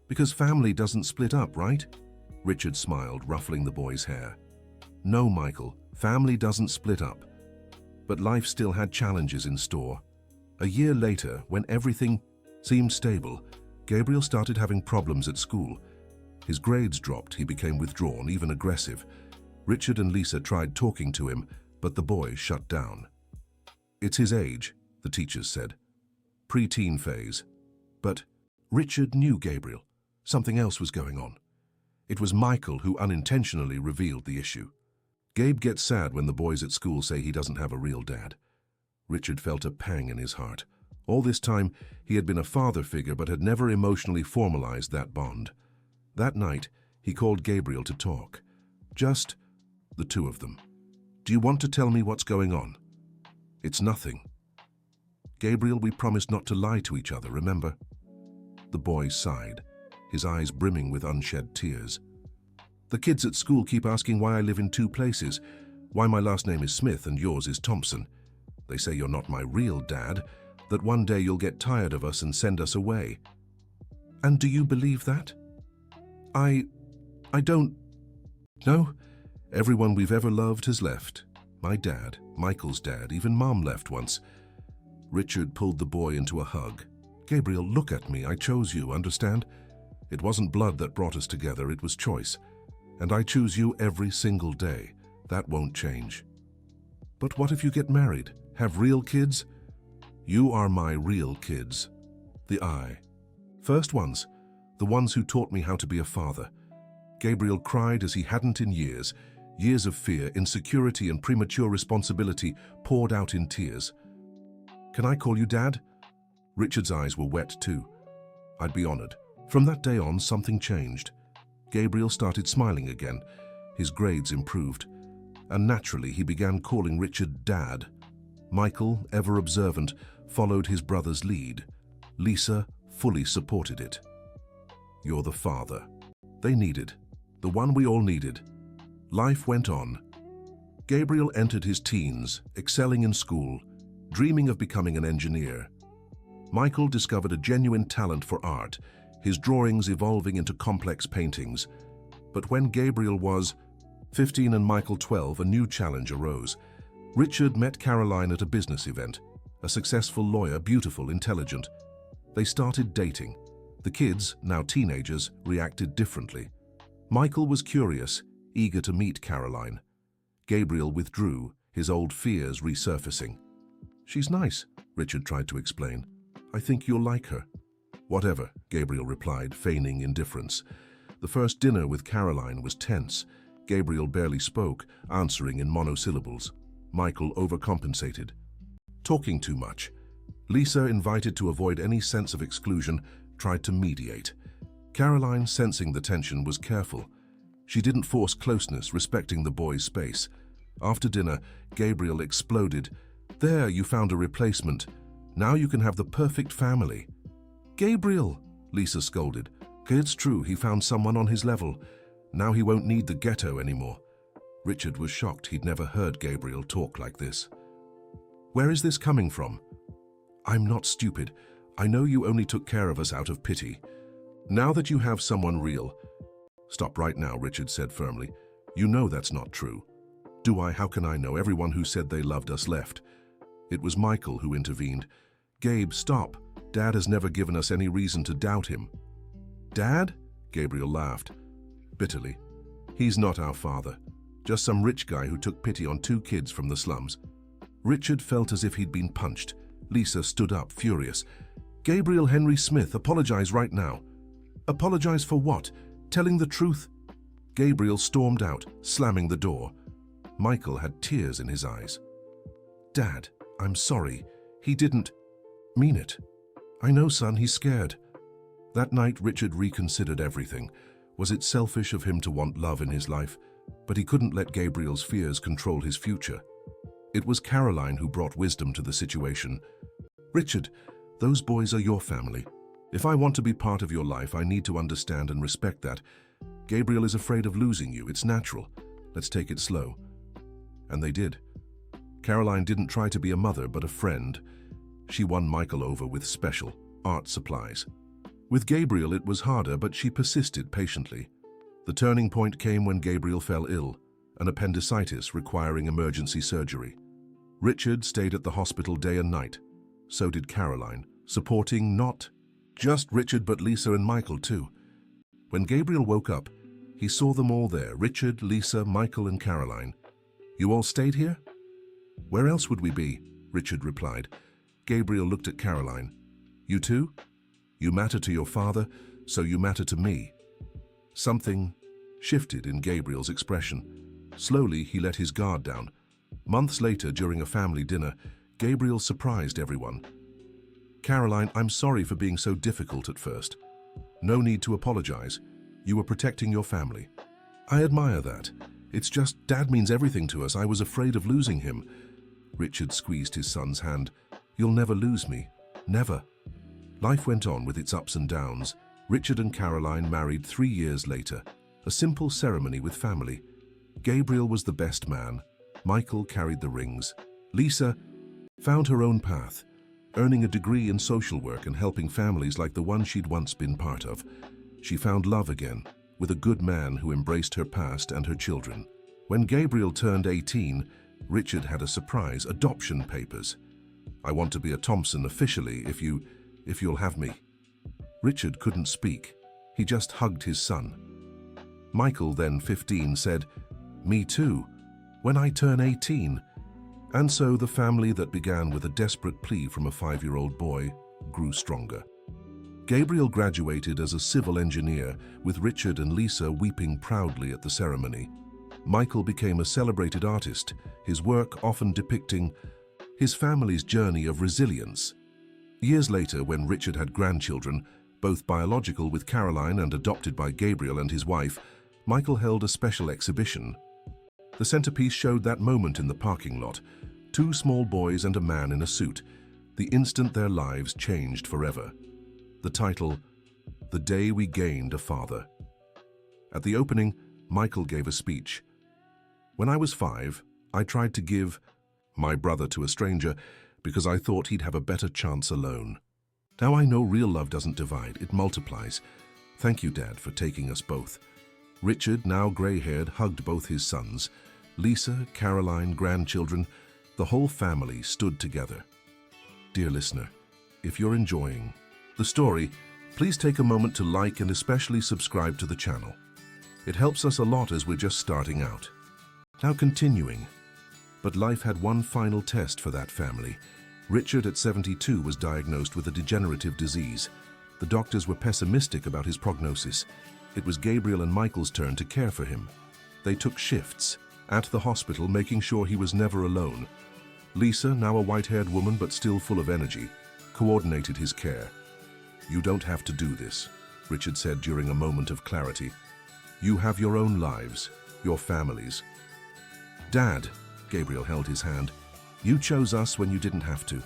because family doesn't split up, right?" Richard smiled, ruffling the boy's hair. "No, Michael, family doesn't split up." But life still had challenges in store. A year later, when everything seemed stable, Gabriel started having problems at school. His grades dropped, he became withdrawn, even aggressive. Richard and Lisa tried talking to him, but the boy shut down. "It's his age," the teachers said. "Pre-teen phase." But Richard knew Gabriel. Something else was going on. It was Michael who unintentionally revealed the issue. "Gabe gets sad when the boys at school say he doesn't have a real dad." Richard felt a pang in his heart. All this time, he had been a father figure but had never emotionally formalized that bond. That night, he called Gabriel to talk. Just the 2 of them. "Do you want to tell me what's going on?" "It's nothing." "Gabriel, we promised not to lie to each other, remember?" The boy sighed, his eyes brimming with unshed tears. "The kids at school keep asking why I live in 2 places, why my last name is Smith and yours is Thompson. They say you're not my real dad, that one day you'll get tired of us and send us away." "And do you believe that?" I don't. No, everyone we've ever loved has left. My dad, Michael's dad, even Mom left once." Richard pulled the boy into a hug. "Gabriel, look at me. I chose you, understand? It wasn't blood that brought us together, it was choice. And I choose you every single day. That won't change." "But what if you get married? Have real kids?" "You are my real kids. The first ones. The ones who taught me how to be a father." Gabriel cried as he hadn't in years. Years of fear, insecurity, and premature responsibility poured out in tears. "Can I call you Dad?" Richard's eyes were wet too. "I'd be honored." From that day on, something changed. Gabriel started smiling again. His grades improved. And naturally, he began calling Richard Dad. Michael, ever observant, followed his brother's lead. Lisa fully supported it. "You're the father they needed, the one we all needed." Life went on. Gabriel entered his teens, excelling in school, dreaming of becoming an engineer. Michael discovered a genuine talent for art, his drawings evolving into complex paintings. But when Gabriel was 15 and Michael 12, a new challenge arose. Richard met Caroline at a business event, a successful lawyer, beautiful, intelligent. They started dating. The kids, now teenagers, reacted differently. Michael was curious, eager to meet Caroline. Gabriel withdrew, his old fears resurfacing. "She's nice," Richard tried to explain. "I think you'll like her." "Whatever," Gabriel replied, feigning indifference. The first dinner with Caroline was tense. Gabriel barely spoke, answering in monosyllables. Michael overcompensated. Talking too much. Lisa, invited to avoid any sense of exclusion, tried to mediate. Caroline, sensing the tension, was careful. She didn't force closeness, respecting the boy's space. After dinner, Gabriel exploded. "There, you found a replacement. Now you can have the perfect family." "Gabriel," Lisa scolded. "It's true, he found someone on his level. Now he won't need the ghetto anymore." Richard was shocked. He'd never heard Gabriel talk like this. "Where is this coming from?" "I'm not stupid. I know you only took care of us out of pity. Now that you have someone real—" "Stop right now," Richard said firmly. "You know that's not true." "Do I? How can I know? Everyone who said they loved us left." It was Michael who intervened. "Gabe, stop. Dad has never given us any reason to doubt him." "Dad?" Gabriel laughed bitterly. "He's not our father. Just some rich guy who took pity on 2 kids from the slums." Richard felt as if he'd been punched. Lisa stood up, furious. "Gabriel Henry Smith, apologize right now." "Apologize for what? Telling the truth?" Gabriel stormed out, slamming the door. Michael had tears in his eyes. "Dad, I'm sorry. He didn't mean it." "I know, son, he's scared." That night, Richard reconsidered everything. Was it selfish of him to want love in his life? But he couldn't let Gabriel's fears control his future. It was Caroline who brought wisdom to the situation. "Richard, those boys are your family. If I want to be part of your life, I need to understand and respect that. Gabriel is afraid of losing you. It's natural. Let's take it slow." And they did. Caroline didn't try to be a mother, but a friend. She won Michael over with special art supplies. With Gabriel, it was harder, but she persisted patiently. The turning point came when Gabriel fell ill, an appendicitis requiring emergency surgery. Richard stayed at the hospital day and night. So did Caroline, supporting not just Richard but Lisa and Michael too. When Gabriel woke up, he saw them all there, Richard, Lisa, Michael and Caroline. "You all stayed here?" "Where else would we be?" Richard replied. Gabriel looked at Caroline. "You too? You matter to your father, so you matter to me." Something shifted in Gabriel's expression. Slowly, he let his guard down. Months later, during a family dinner, Gabriel surprised everyone. "Caroline, I'm sorry for being so difficult at first. No need to apologize. You were protecting your family." "I admire that. It's just Dad means everything to us. I was afraid of losing him." Richard squeezed his son's hand. "You'll never lose me. Never." Life went on with its ups and downs. Richard and Caroline married 3 years later. A simple ceremony with family. Gabriel was the best man. Michael carried the rings. Lisa found her own path, earning a degree in social work and helping families like the one she'd once been part of. She found love again, with a good man who embraced her past and her children. When Gabriel turned 18, Richard had a surprise: adoption papers. "I want to be a Thompson officially if you'll have me." Richard couldn't speak. He just hugged his son. Michael, then 15, said, "Me too, when I turn 18. And so the family that began with a desperate plea from a 5-year-old boy grew stronger. Gabriel graduated as a civil engineer, with Richard and Lisa weeping proudly at the ceremony. Michael became a celebrated artist, his work often depicting his family's journey of resilience. Years later, when Richard had grandchildren, both biological with Caroline and adopted by Gabriel and his wife, Michael held a special exhibition. The centerpiece showed that moment in the parking lot: 2 small boys and a man in a suit, the instant their lives changed forever. The title, "The Day We Gained a Father." At the opening, Michael gave a speech. "When I was 5, I tried to give my brother to a stranger because I thought he'd have a better chance alone. Now I know real love doesn't divide, it multiplies. Thank you, Dad, for taking us both." Richard, now gray-haired, hugged both his sons. Lisa, Caroline, grandchildren, the whole family stood together. Dear listener, if you're enjoying the story, please take a moment to like and especially subscribe to the channel. It helps us a lot as we're just starting out. Now continuing. But life had one final test for that family. Richard, at 72, was diagnosed with a degenerative disease. The doctors were pessimistic about his prognosis. It was Gabriel and Michael's turn to care for him. They took shifts at the hospital, making sure he was never alone. Lisa, now a white-haired woman but still full of energy, coordinated his care. You don't have to do this, Richard said during a moment of clarity. You have your own lives, your families. Dad, Gabriel held his hand, you chose us when you didn't have to.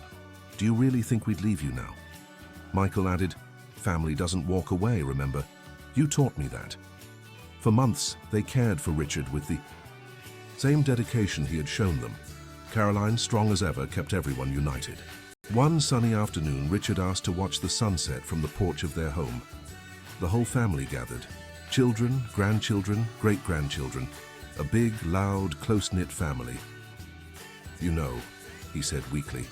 Do you really think we'd leave you now? Michael added, family doesn't walk away, remember? You taught me that. For months, they cared for Richard with the same dedication he had shown them. Caroline, strong as ever, kept everyone united. One sunny afternoon, Richard asked to watch the sunset from the porch of their home. The whole family gathered. Children, grandchildren, great-grandchildren. A big, loud, close-knit family. You know, he said weakly,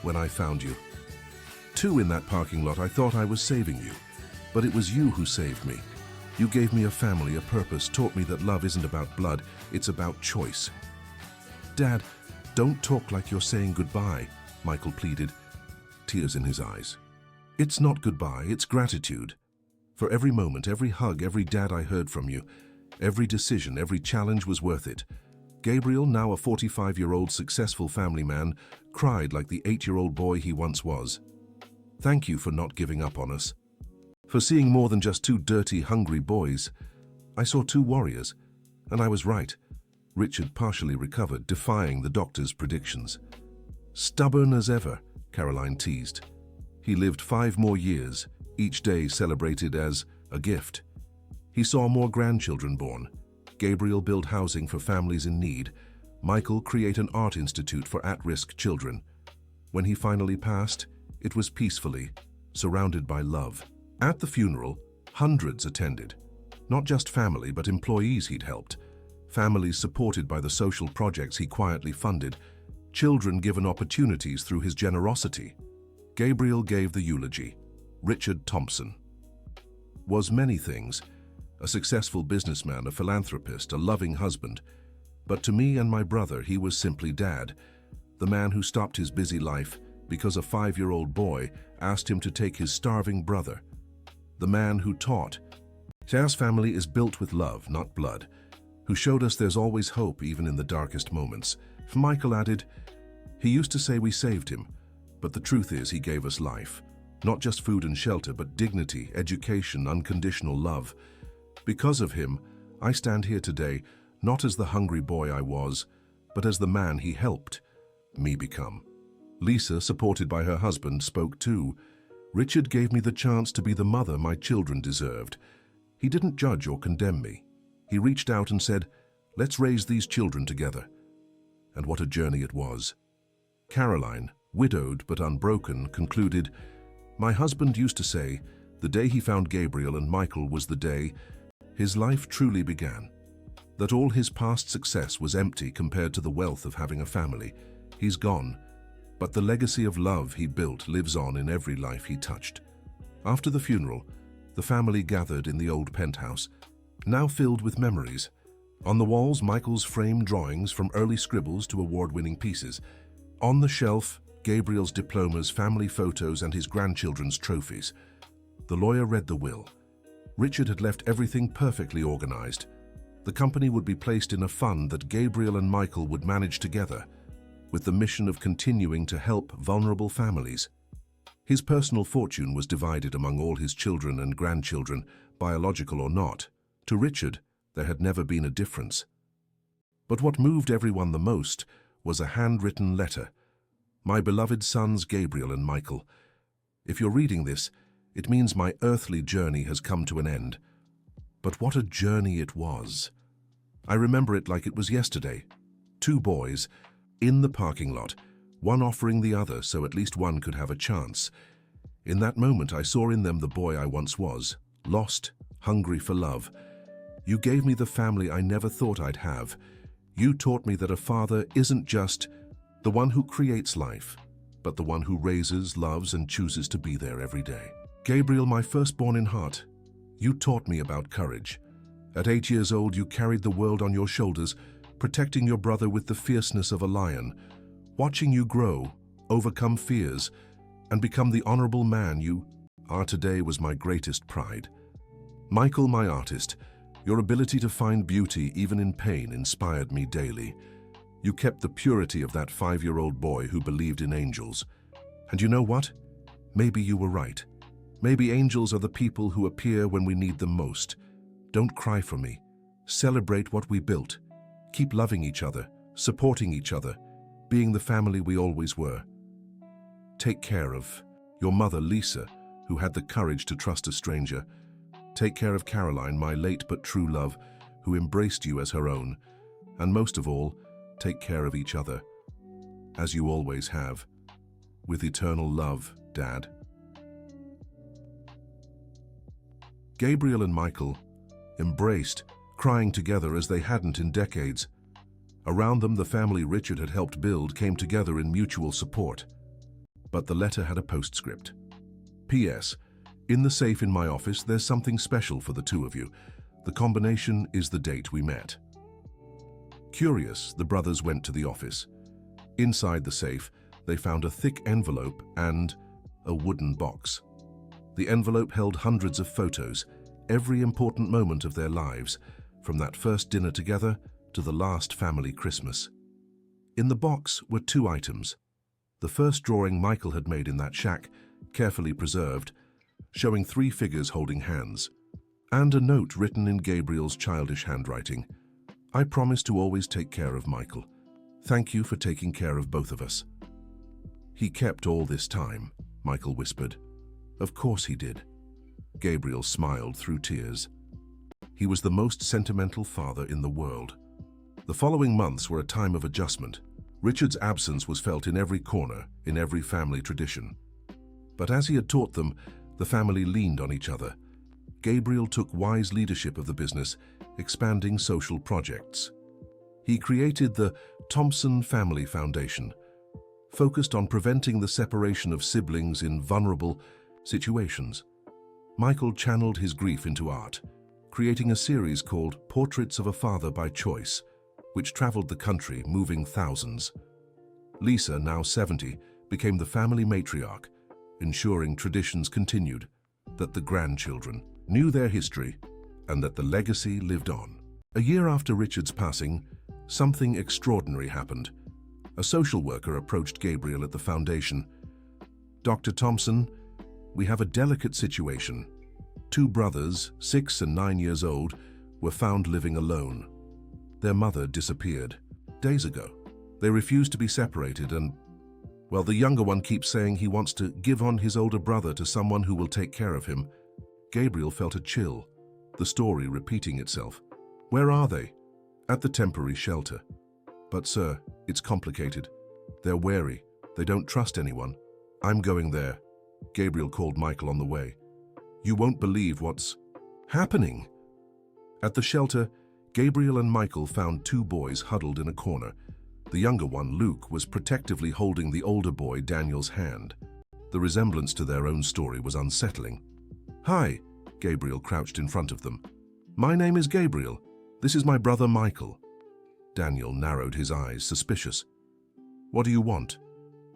when I found you. Two in that parking lot, I thought I was saving you. But it was you who saved me. You gave me a family, a purpose, taught me that love isn't about blood, it's about choice. Dad, don't talk like you're saying goodbye, Michael pleaded, tears in his eyes. It's not goodbye, it's gratitude. For every moment, every hug, every dad I heard from you, every decision, every challenge was worth it. Gabriel, now a 45-year-old successful family man, cried like the 8-year-old boy he once was. Thank you for not giving up on us. For seeing more than just two dirty, hungry boys. I saw two warriors, and I was right. Richard partially recovered, defying the doctor's predictions. Stubborn as ever, Caroline teased. He lived 5 more years, each day celebrated as a gift. He saw more grandchildren born. Gabriel build housing for families in need. Michael create an art institute for at-risk children. When he finally passed, it was peacefully, surrounded by love. At the funeral, hundreds attended. Not just family, but employees he'd helped. Families supported by the social projects he quietly funded. Children given opportunities through his generosity. Gabriel gave the eulogy. Richard Thompson was many things. A successful businessman, a philanthropist, a loving husband. But to me and my brother, he was simply Dad. The man who stopped his busy life because a 5-year-old boy asked him to take his starving brother. The man who taught. Sarah's family is built with love, not blood. Who showed us there's always hope even in the darkest moments. Michael added, he used to say we saved him, but the truth is he gave us life. Not just food and shelter, but dignity, education, unconditional love. Because of him, I stand here today, not as the hungry boy I was, but as the man he helped me become. Lisa, supported by her husband, spoke too. Richard gave me the chance to be the mother my children deserved. He didn't judge or condemn me. He reached out and said, let's raise these children together. And what a journey it was. Caroline, widowed but unbroken, concluded, my husband used to say, the day he found Gabriel and Michael was the day his life truly began. That all his past success was empty compared to the wealth of having a family. He's gone, but the legacy of love he built lives on in every life he touched. After the funeral, the family gathered in the old penthouse, now filled with memories. On the walls, Michael's framed drawings from early scribbles to award-winning pieces. On the shelf, Gabriel's diplomas, family photos, and his grandchildren's trophies. The lawyer read the will. Richard had left everything perfectly organized. The company would be placed in a fund that Gabriel and Michael would manage together, with the mission of continuing to help vulnerable families. His personal fortune was divided among all his children and grandchildren, biological or not. To Richard, there had never been a difference. But what moved everyone the most was a handwritten letter. My beloved sons Gabriel and Michael, if you're reading this, it means my earthly journey has come to an end. But what a journey it was. I remember it like it was yesterday. 2 boys, in the parking lot, one offering the other so at least one could have a chance. In that moment I saw in them the boy I once was, lost, hungry for love. You gave me the family I never thought I'd have. You taught me that a father isn't just the one who creates life, but the one who raises, loves, and chooses to be there every day. Gabriel, my firstborn in heart, you taught me about courage. At 8 years old, you carried the world on your shoulders, protecting your brother with the fierceness of a lion. Watching you grow, overcome fears, and become the honorable man you are today was my greatest pride. Michael, my artist, your ability to find beauty even in pain inspired me daily. You kept the purity of that 5-year-old boy who believed in angels. And you know what? Maybe you were right. Maybe angels are the people who appear when we need them most. Don't cry for me. Celebrate what we built. Keep loving each other, supporting each other, being the family we always were. Take care of your mother, Lisa, who had the courage to trust a stranger. Take care of Caroline, my late but true love, who embraced you as her own. And most of all, take care of each other, as you always have. With eternal love, Dad. Gabriel and Michael embraced, crying together as they hadn't in decades. Around them, the family Richard had helped build came together in mutual support. But the letter had a postscript. P.S. In the safe in my office, there's something special for the two of you. The combination is the date we met. Curious, the brothers went to the office. Inside the safe, they found a thick envelope and a wooden box. The envelope held hundreds of photos, every important moment of their lives, from that first dinner together to the last family Christmas. In the box were two items. The first drawing Michael had made in that shack, carefully preserved, showing three figures holding hands, and a note written in Gabriel's childish handwriting. I promise to always take care of Michael. Thank you for taking care of both of us. He kept all this time, Michael whispered. Of course he did. Gabriel smiled through tears. He was the most sentimental father in the world. The following months were a time of adjustment. Richard's absence was felt in every corner, in every family tradition. But as he had taught them, the family leaned on each other. Gabriel took wise leadership of the business, expanding social projects. He created the Thompson Family Foundation, focused on preventing the separation of siblings in vulnerable situations. Michael channeled his grief into art, creating a series called Portraits of a Father by Choice, which traveled the country, moving thousands. Lisa, now 70, became the family matriarch, ensuring traditions continued, that the grandchildren knew their history, and that the legacy lived on. A year after Richard's passing, something extraordinary happened. A social worker approached Gabriel at the foundation. Dr. Thompson, we have a delicate situation. Two brothers, 6 and 9 years old, were found living alone. Their mother disappeared days ago. They refused to be separated and, well, the younger one keeps saying he wants to give on his older brother to someone who will take care of him. Gabriel felt a chill, the story repeating itself. Where are they? At the temporary shelter. But sir, it's complicated. They're wary. They don't trust anyone. I'm going there. Gabriel called Michael on the way. You won't believe what's happening. At the shelter, Gabriel and Michael found two boys huddled in a corner. The younger one, Luke, was protectively holding the older boy, Daniel's hand. The resemblance to their own story was unsettling. Hi, Gabriel crouched in front of them. My name is Gabriel. This is my brother Michael. Daniel narrowed his eyes, suspicious. What do you want?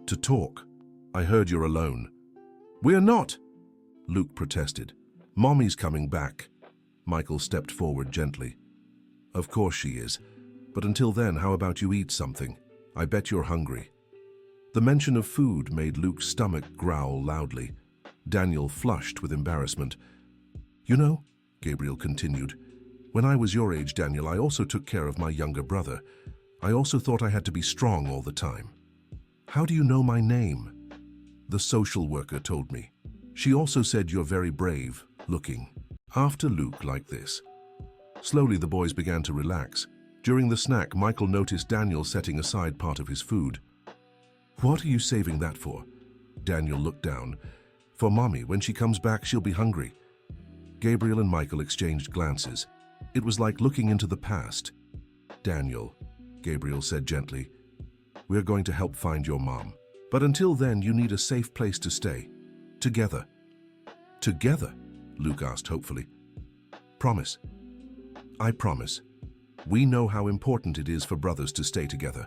To talk. I heard you're alone. We're not, Luke protested. Mommy's coming back. Michael stepped forward gently. Of course she is. But until then, how about you eat something? I bet you're hungry. The mention of food made Luke's stomach growl loudly. Daniel flushed with embarrassment. You know, Gabriel continued, when I was your age, Daniel, I also took care of my younger brother. I also thought I had to be strong all the time. How do you know my name? The social worker told me. She also said you're very brave, looking after Luke like this. Slowly the boys began to relax. During the snack, Michael noticed Daniel setting aside part of his food. What are you saving that for? Daniel looked down. For Mommy, when she comes back, she'll be hungry. Gabriel and Michael exchanged glances. It was like looking into the past. Daniel, Gabriel said gently, we're going to help find your mom. But until then, you need a safe place to stay. Together. Together? Luke asked hopefully. Promise. I promise. We know how important it is for brothers to stay together.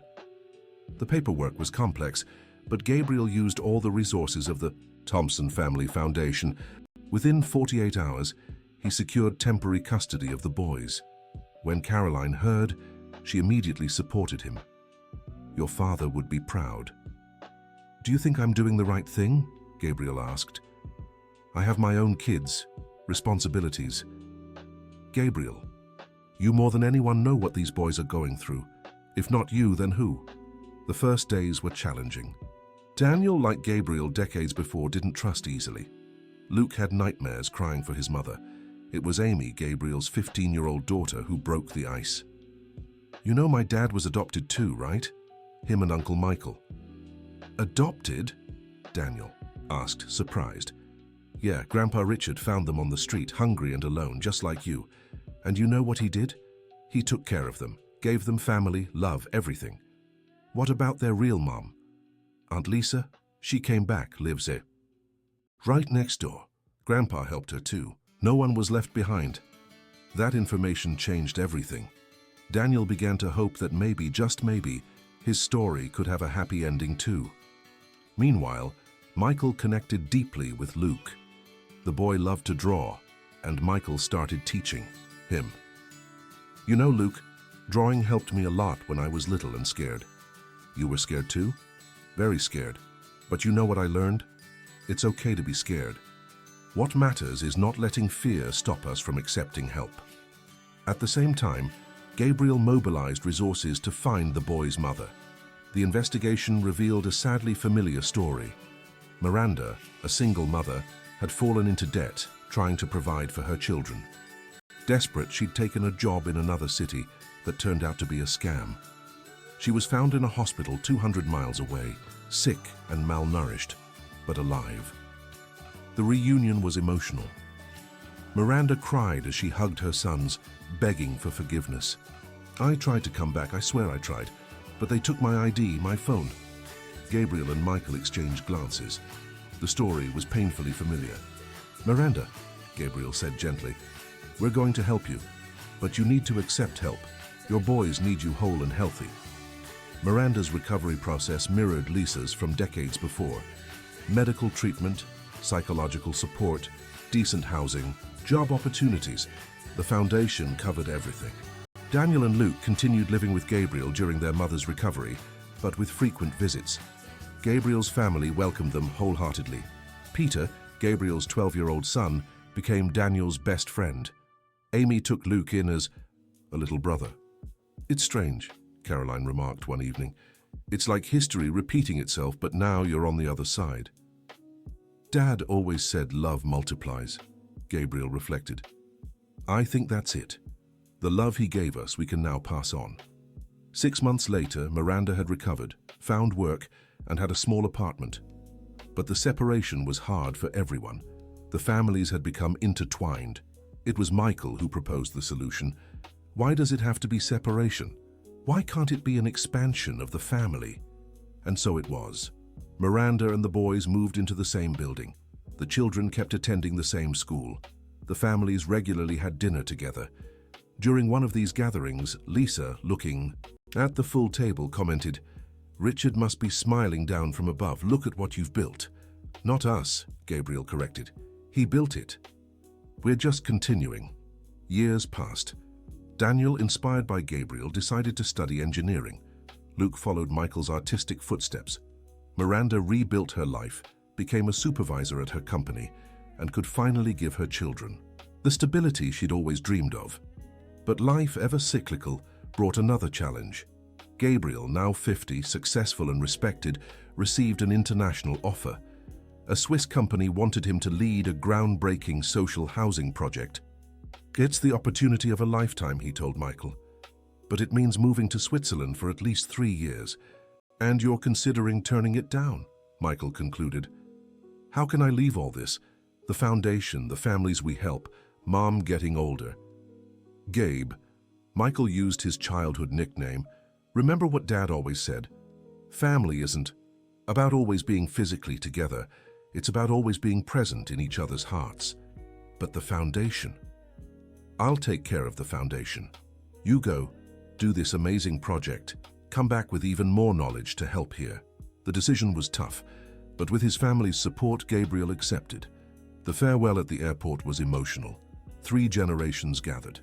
The paperwork was complex, but Gabriel used all the resources of the Thompson Family Foundation. Within 48 hours, he secured temporary custody of the boys. When Caroline heard, she immediately supported him. Your father would be proud. Do you think I'm doing the right thing? Gabriel asked. I have my own kids, responsibilities. Gabriel, you more than anyone know what these boys are going through. If not you, then who? The first days were challenging. Daniel, like Gabriel decades before, didn't trust easily. Luke had nightmares crying for his mother. It was Amy, Gabriel's 15-year-old daughter, who broke the ice. You know my dad was adopted too, right? Him and Uncle Michael. Adopted? Daniel asked, surprised. Yeah, Grandpa Richard found them on the street, hungry and alone, just like you. And you know what he did? He took care of them, gave them family, love, everything. What about their real mom? Aunt Lisa? She came back, lives there. Right next door. Grandpa helped her too. No one was left behind. That information changed everything. Daniel began to hope that maybe, just maybe, his story could have a happy ending too. Meanwhile, Michael connected deeply with Luke. The boy loved to draw, and Michael started teaching him. You know, Luke, drawing helped me a lot when I was little and scared. You were scared too? Very scared. But you know what I learned? It's okay to be scared. What matters is not letting fear stop us from accepting help. At the same time, Gabriel mobilized resources to find the boy's mother. The investigation revealed a sadly familiar story. Miranda, a single mother, had fallen into debt trying to provide for her children. Desperate, she'd taken a job in another city that turned out to be a scam. She was found in a hospital 200 miles away, sick and malnourished, but alive. The reunion was emotional. Miranda cried as she hugged her sons, begging for forgiveness. I tried to come back, I swear I tried, but they took my ID, my phone. Gabriel and Michael exchanged glances. The story was painfully familiar. Miranda, Gabriel said gently, we're going to help you, but you need to accept help. Your boys need you whole and healthy. Miranda's recovery process mirrored Lisa's from decades before. Medical treatment, psychological support, decent housing, job opportunities. The foundation covered everything. Daniel and Luke continued living with Gabriel during their mother's recovery, but with frequent visits. Gabriel's family welcomed them wholeheartedly. Peter, Gabriel's 12-year-old son, became Daniel's best friend. Amy took Luke in as a little brother. It's strange, Caroline remarked one evening. It's like history repeating itself, but now you're on the other side. Dad always said love multiplies, Gabriel reflected. I think that's it. The love he gave us we can now pass on. 6 months later, Miranda had recovered, found work, and had a small apartment. But the separation was hard for everyone. The families had become intertwined. It was Michael who proposed the solution. Why does it have to be separation? Why can't it be an expansion of the family? And so it was. Miranda and the boys moved into the same building. The children kept attending the same school. The families regularly had dinner together. During one of these gatherings, Lisa, looking at the full table, commented, Richard must be smiling down from above. Look at what you've built. Not us, Gabriel corrected. He built it. We're just continuing. Years passed. Daniel, inspired by Gabriel, decided to study engineering. Luke followed Michael's artistic footsteps. Miranda rebuilt her life, became a supervisor at her company, and could finally give her children the stability she'd always dreamed of. But life, ever cyclical, brought another challenge. Gabriel, now 50, successful and respected, received an international offer. A Swiss company wanted him to lead a groundbreaking social housing project. It's the opportunity of a lifetime, he told Michael. But it means moving to Switzerland for at least 3 years. And you're considering turning it down, Michael concluded. How can I leave all this? The foundation, the families we help, Mom getting older. Gabe, Michael used his childhood nickname. Remember what Dad always said? Family isn't about always being physically together. It's about always being present in each other's hearts. But the foundation? I'll take care of the foundation. You go, do this amazing project, come back with even more knowledge to help here. The decision was tough, but with his family's support, Gabriel accepted. The farewell at the airport was emotional. 3 generations gathered.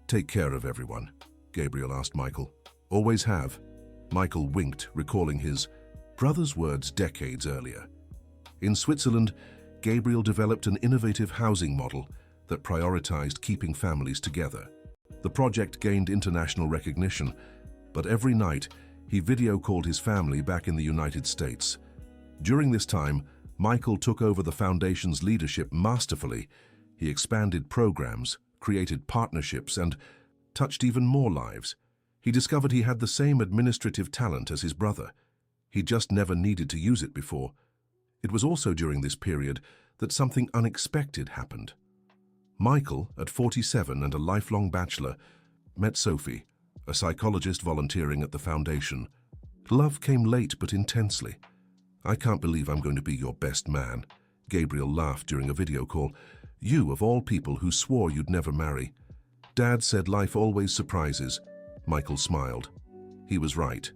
Take care of everyone, Gabriel asked Michael. Always have. Michael winked, recalling his brother's words decades earlier. In Switzerland, Gabriel developed an innovative housing model that prioritized keeping families together. The project gained international recognition, but every night he video called his family back in the United States. During this time, Michael took over the foundation's leadership masterfully. He expanded programs, created partnerships, and touched even more lives. He discovered he had the same administrative talent as his brother. He just never needed to use it before. It was also during this period that something unexpected happened. Michael, at 47 and a lifelong bachelor, met Sophie, a psychologist volunteering at the foundation. Love came late but intensely. "I can't believe I'm going to be your best man," Gabriel laughed during a video call. "You, of all people, who swore you'd never marry." "Dad said life always surprises." Michael smiled. He was right.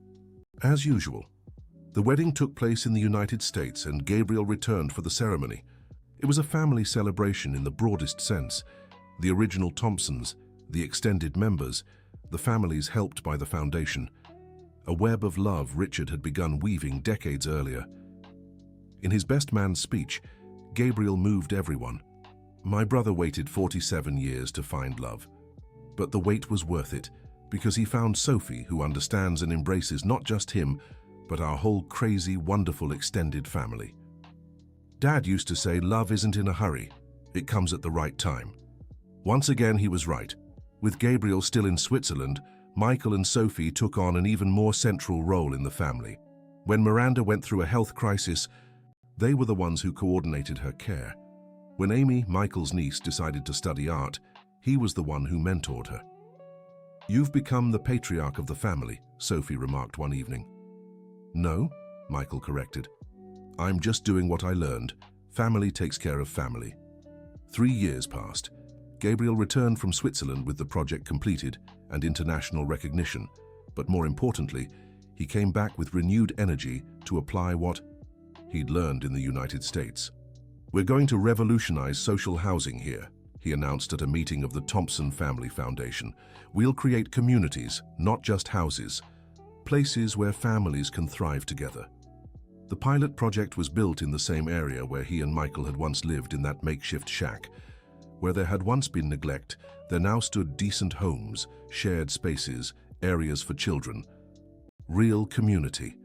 As usual, the wedding took place in the United States and Gabriel returned for the ceremony. It was a family celebration in the broadest sense. The original Thompsons, the extended members, the families helped by the foundation. A web of love Richard had begun weaving decades earlier. In his best man speech, Gabriel moved everyone. "My brother waited 47 years to find love. But the wait was worth it, because he found Sophie, who understands and embraces not just him, but our whole crazy, wonderful extended family." Dad used to say love isn't in a hurry, it comes at the right time. Once again he was right. With Gabriel still in Switzerland, Michael and Sophie took on an even more central role in the family. When Miranda went through a health crisis, they were the ones who coordinated her care. When Amy, Michael's niece, decided to study art, he was the one who mentored her. "You've become the patriarch of the family," Sophie remarked one evening. "No," Michael corrected. "I'm just doing what I learned. Family takes care of family." 3 years passed. Gabriel returned from Switzerland with the project completed and international recognition, but more importantly, he came back with renewed energy to apply what he'd learned in the United States. "We're going to revolutionize social housing here," he announced at a meeting of the Thompson Family Foundation. "We'll create communities, not just houses, places where families can thrive together." The pilot project was built in the same area where he and Michael had once lived, in that makeshift shack. Where there had once been neglect, there now stood decent homes, shared spaces, areas for children. Real community.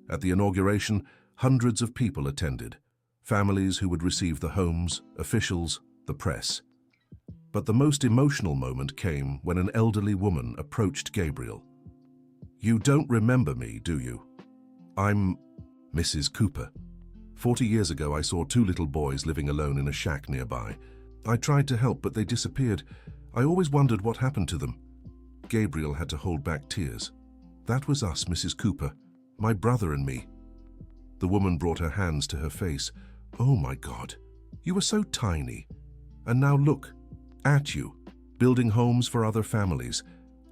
At the inauguration, hundreds of people attended. Families who would receive the homes, officials, the press. But the most emotional moment came when an elderly woman approached Gabriel. "You don't remember me, do you? I'm Mrs. Cooper. 40 years ago I saw 2 little boys living alone in a shack nearby. I tried to help, but they disappeared. I always wondered what happened to them." Gabriel had to hold back tears. "That was us, Mrs. Cooper. My brother and me." The woman brought her hands to her face. "Oh my God, you were so tiny. And now look, at you, building homes for other families.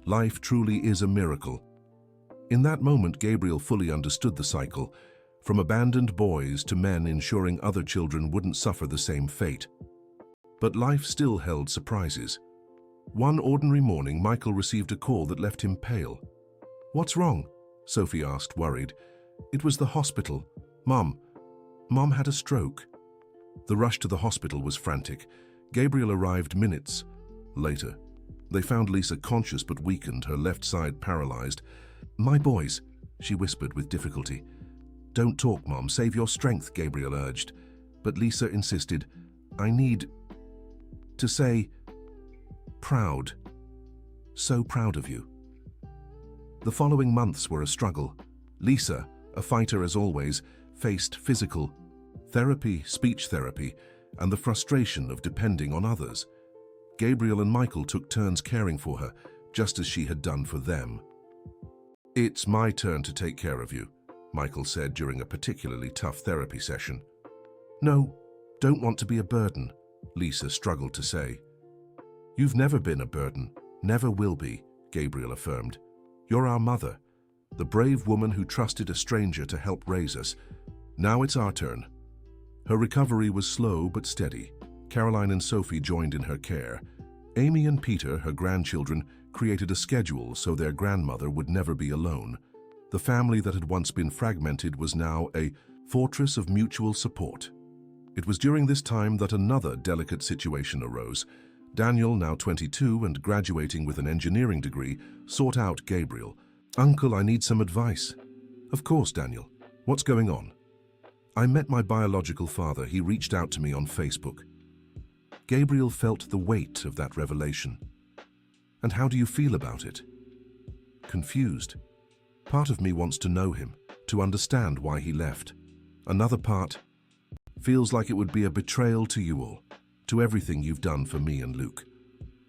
Life truly is a miracle." In that moment, Gabriel fully understood the cycle, from abandoned boys to men ensuring other children wouldn't suffer the same fate. But life still held surprises. One ordinary morning, Michael received a call that left him pale. "What's wrong?" Sophie asked, worried. "It was the hospital. Mom had a stroke." The rush to the hospital was frantic. Gabriel arrived minutes later. They found Lisa conscious but weakened, her left side paralyzed. "My boys," she whispered with difficulty. "Don't talk, Mom. Save your strength," Gabriel urged. But Lisa insisted. "I need to say proud. So proud of you." The following months were a struggle. Lisa, a fighter as always, faced physical therapy, speech therapy, and the frustration of depending on others. Gabriel and Michael took turns caring for her, just as she had done for them. "It's my turn to take care of you," Michael said during a particularly tough therapy session. "No, don't want to be a burden," Lisa struggled to say. "You've never been a burden, never will be," Gabriel affirmed. "You're our mother, the brave woman who trusted a stranger to help raise us. Now it's our turn." Her recovery was slow but steady. Caroline and Sophie joined in her care. Amy and Peter, her grandchildren, created a schedule so their grandmother would never be alone. The family that had once been fragmented was now a fortress of mutual support. It was during this time that another delicate situation arose. Daniel, now 22 and graduating with an engineering degree, sought out Gabriel. "Uncle, I need some advice." "Of course, Daniel. What's going on?" "I met my biological father. He reached out to me on Facebook." Gabriel felt the weight of that revelation. "And how do you feel about it?" "Confused. Part of me wants to know him, to understand why he left. Another part feels like it would be a betrayal to you all, to everything you've done for me and Luke."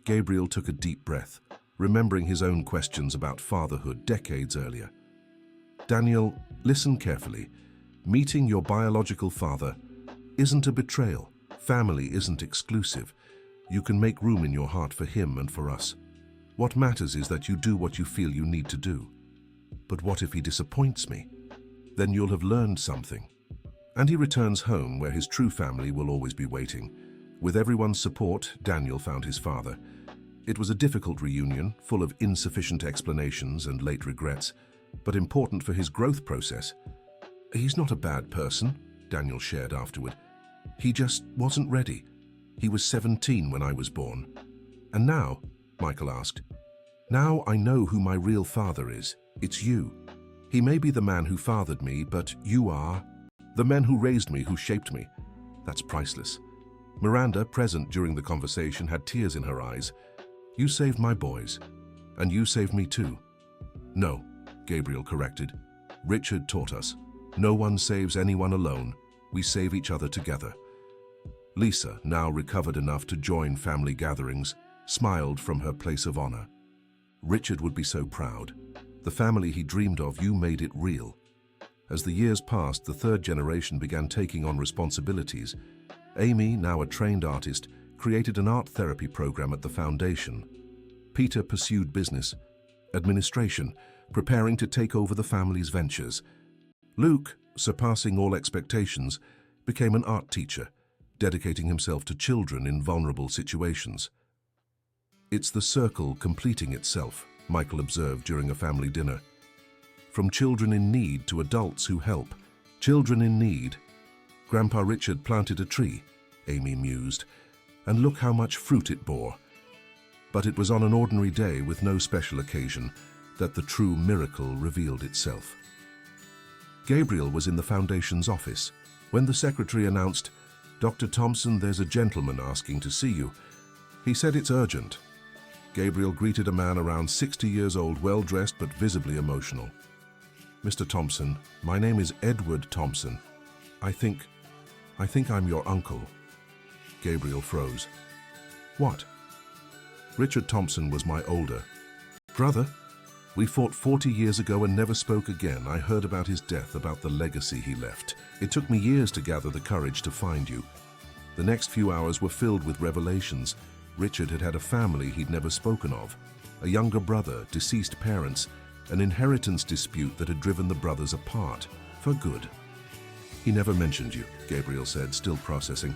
Gabriel took a deep breath, remembering his own questions about fatherhood decades earlier. "Daniel, listen carefully. Meeting your biological father isn't a betrayal. Family isn't exclusive. You can make room in your heart for him and for us. What matters is that you do what you feel you need to do. But what if he disappoints me? Then you'll have learned something." And he returns home where his true family will always be waiting. With everyone's support, Daniel found his father. It was a difficult reunion, full of insufficient explanations and late regrets, but important for his growth process. "He's not a bad person," Daniel shared afterward. "He just wasn't ready. He was 17 when I was born." "And now?" Michael asked. "Now I know who my real father is. It's you. He may be the man who fathered me, but you are the men who raised me, who shaped me." That's priceless. Miranda, present during the conversation, had tears in her eyes. "You saved my boys, and you saved me too." "No," Gabriel corrected. "Richard taught us. No one saves anyone alone. We save each other together." Lisa, now recovered enough to join family gatherings, smiled from her place of honor. "Richard would be so proud. The family he dreamed of, you made it real." As the years passed, the third generation began taking on responsibilities. Amy, now a trained artist, created an art therapy program at the foundation. Peter pursued business, administration, preparing to take over the family's ventures. Luke, surpassing all expectations, became an art teacher, dedicating himself to children in vulnerable situations. "It's the circle completing itself," Michael observed during a family dinner. "From children in need to adults who help. Children in need. Grandpa Richard planted a tree," Amy mused, "and look how much fruit it bore." But it was on an ordinary day with no special occasion that the true miracle revealed itself. Gabriel was in the foundation's office when the secretary announced, "Dr. Thompson, there's a gentleman asking to see you. He said it's urgent." Gabriel greeted a man around 60 years old, well-dressed but visibly emotional. "Mr. Thompson, my name is Edward Thompson. I think I'm your uncle." Gabriel froze. "What?" "Richard Thompson was my older brother. We fought 40 years ago and never spoke again. I heard about his death, about the legacy he left. It took me years to gather the courage to find you." The next few hours were filled with revelations. Richard had had a family he'd never spoken of, a younger brother, deceased parents, an inheritance dispute that had driven the brothers apart, for good. "He never mentioned you," Gabriel said, still processing.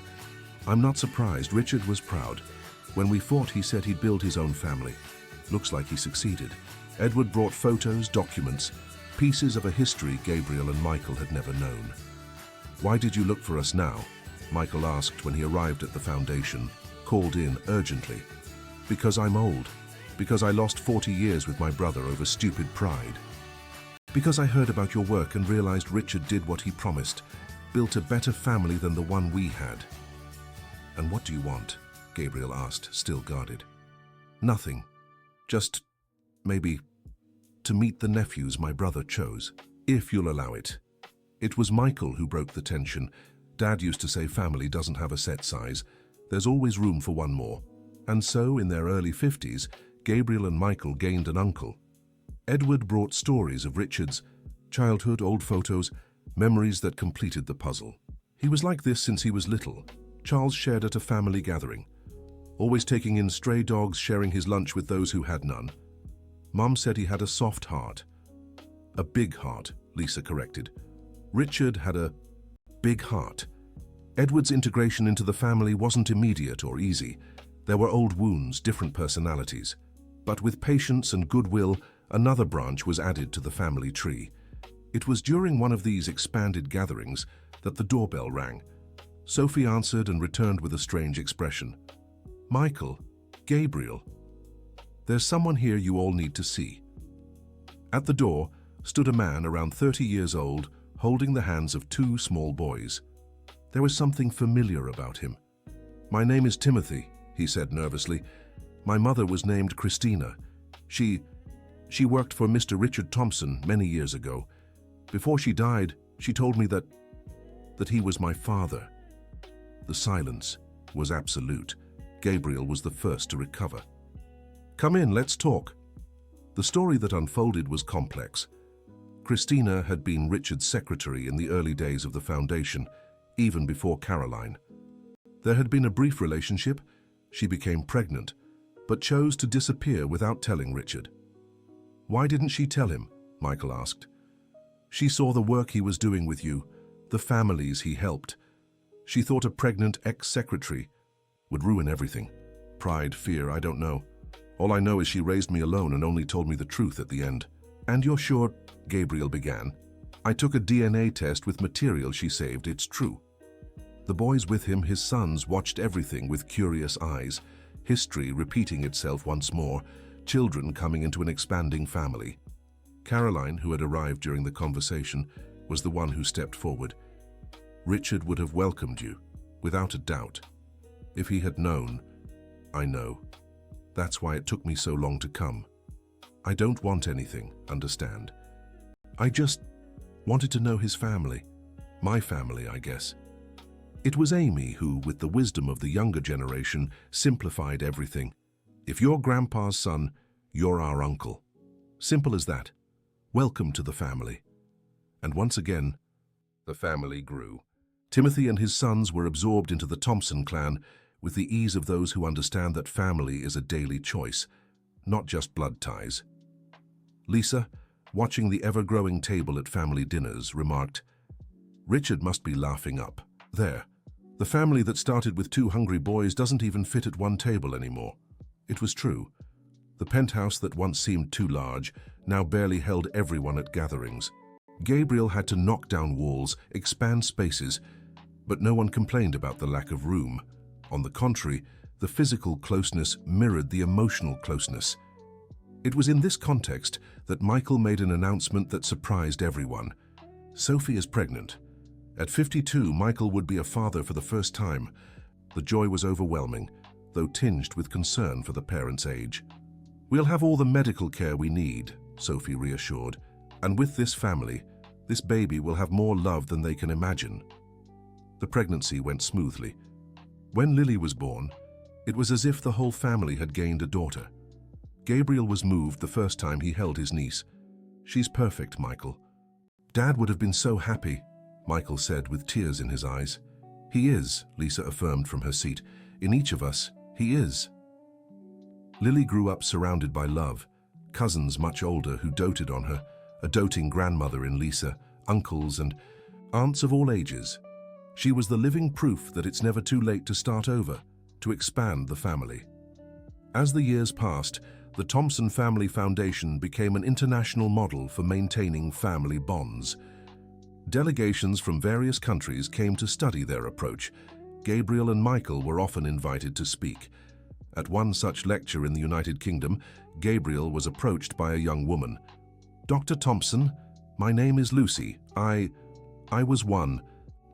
"I'm not surprised. Richard was proud. When we fought, he said he'd build his own family. Looks like he succeeded." Edward brought photos, documents, pieces of a history Gabriel and Michael had never known. "Why did you look for us now?" Michael asked when he arrived at the foundation, called in urgently. "Because I'm old. Because I lost 40 years with my brother over stupid pride. Because I heard about your work and realized Richard did what he promised, built a better family than the one we had." "And what do you want?" Gabriel asked, still guarded. "Nothing. Just, maybe, to meet the nephews my brother chose, if you'll allow it." It was Michael who broke the tension. Dad used to say family doesn't have a set size. There's always room for one more. And so, in their early 50s, Gabriel and Michael gained an uncle. Edward brought stories of Richard's childhood, old photos, memories that completed the puzzle. He was like this since he was little. Charles shared at a family gathering, always taking in stray dogs, sharing his lunch with those who had none. Mum said he had a soft heart. "A big heart," Lisa corrected. Richard had a big heart. Edward's integration into the family wasn't immediate or easy. There were old wounds, different personalities. But with patience and goodwill, another branch was added to the family tree. It was during one of these expanded gatherings that the doorbell rang. Sophie answered and returned with a strange expression. Michael, Gabriel, there's someone here you all need to see. At the door stood a man around 30 years old, holding the hands of two small boys. There was something familiar about him. My name is Timothy, he said nervously. My mother was named Christina. She worked for Mr. Richard Thompson many years ago. Before she died, she told me that he was my father. The silence was absolute. Gabriel was the first to recover. Come in, let's talk. The story that unfolded was complex. Christina had been Richard's secretary in the early days of the foundation, even before Caroline. There had been a brief relationship. She became pregnant, but chose to disappear without telling Richard. Why didn't she tell him? Michael asked. She saw the work he was doing with you, the families he helped. She thought a pregnant ex-secretary would ruin everything. Pride, fear, I don't know. All I know is she raised me alone and only told me the truth at the end. And you're sure? Gabriel began. I took a DNA test with material she saved, it's true. The boys with him, his sons, watched everything with curious eyes, history repeating itself once more, children coming into an expanding family. Caroline, who had arrived during the conversation, was the one who stepped forward. Richard would have welcomed you, without a doubt. If he had known, I know. That's why it took me so long to come. I don't want anything, understand? I just wanted to know his family. My family, I guess. It was Amy who, with the wisdom of the younger generation, simplified everything. If you're Grandpa's son, you're our uncle. Simple as that. Welcome to the family. And once again, the family grew. Timothy and his sons were absorbed into the Thompson clan with the ease of those who understand that family is a daily choice, not just blood ties. Lisa, watching the ever-growing table at family dinners, remarked, Richard must be laughing up. There. The family that started with two hungry boys doesn't even fit at one table anymore. It was true. The penthouse that once seemed too large now barely held everyone at gatherings. Gabriel had to knock down walls, expand spaces, but no one complained about the lack of room. On the contrary, the physical closeness mirrored the emotional closeness. It was in this context that Michael made an announcement that surprised everyone. Sophie is pregnant. At 52, Michael would be a father for the first time. The joy was overwhelming, though tinged with concern for the parent's age. We'll have all the medical care we need, Sophie reassured, and with this family, this baby will have more love than they can imagine. The pregnancy went smoothly. When Lily was born, it was as if the whole family had gained a daughter. Gabriel was moved the first time he held his niece. She's perfect, Michael. Dad would have been so happy, Michael said with tears in his eyes. He is, Lisa affirmed from her seat. In each of us, he is. Lily grew up surrounded by love, cousins much older who doted on her, a doting grandmother in Lisa, uncles and aunts of all ages. She was the living proof that it's never too late to start over, to expand the family. As the years passed, the Thompson Family Foundation became an international model for maintaining family bonds. Delegations from various countries came to study their approach. Gabriel and Michael were often invited to speak. At one such lecture in the United Kingdom, Gabriel was approached by a young woman. Dr. Thompson, my name is Lucy. I was one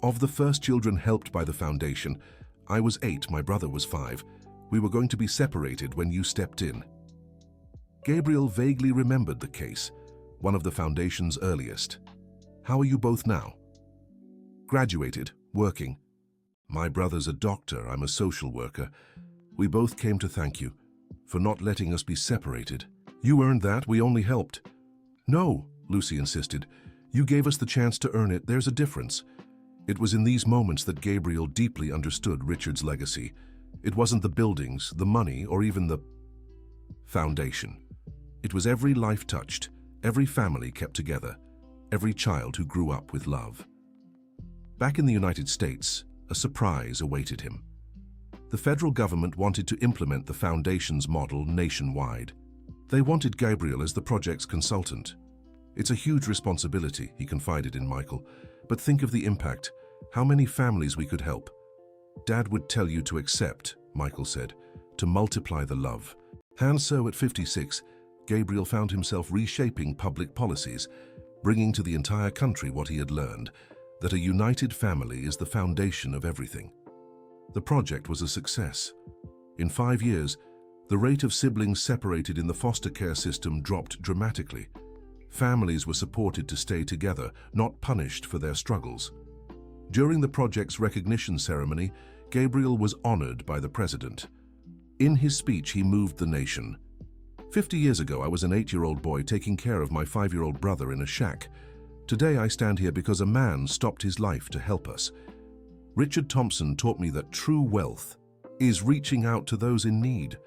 of the first children helped by the foundation. I was 8, my brother was 5. We were going to be separated when you stepped in. Gabriel vaguely remembered the case, one of the foundation's earliest. How are you both now? Graduated, working. My brother's a doctor, I'm a social worker. We both came to thank you for not letting us be separated. You earned that, we only helped. No, Lucy insisted. You gave us the chance to earn it, there's a difference. It was in these moments that Gabriel deeply understood Richard's legacy. It wasn't the buildings, the money, or even the foundation. It was every life touched, every family kept together, every child who grew up with love. Back in the United States, a surprise awaited him. The federal government wanted to implement the foundation's model nationwide. They wanted Gabriel as the project's consultant. It's a huge responsibility, he confided in Michael, but think of the impact, how many families we could help. Dad would tell you to accept, Michael said, to multiply the love. And so at 56, Gabriel found himself reshaping public policies, bringing to the entire country what he had learned, that a united family is the foundation of everything. The project was a success. In 5 years, the rate of siblings separated in the foster care system dropped dramatically. Families were supported to stay together, not punished for their struggles. During the project's recognition ceremony, Gabriel was honored by the president. In his speech, he moved the nation. 50 years ago, I was an 8-year-old boy taking care of my 5-year-old brother in a shack. Today, I stand here because a man stopped his life to help us. Richard Thompson taught me that true wealth is reaching out to those in need.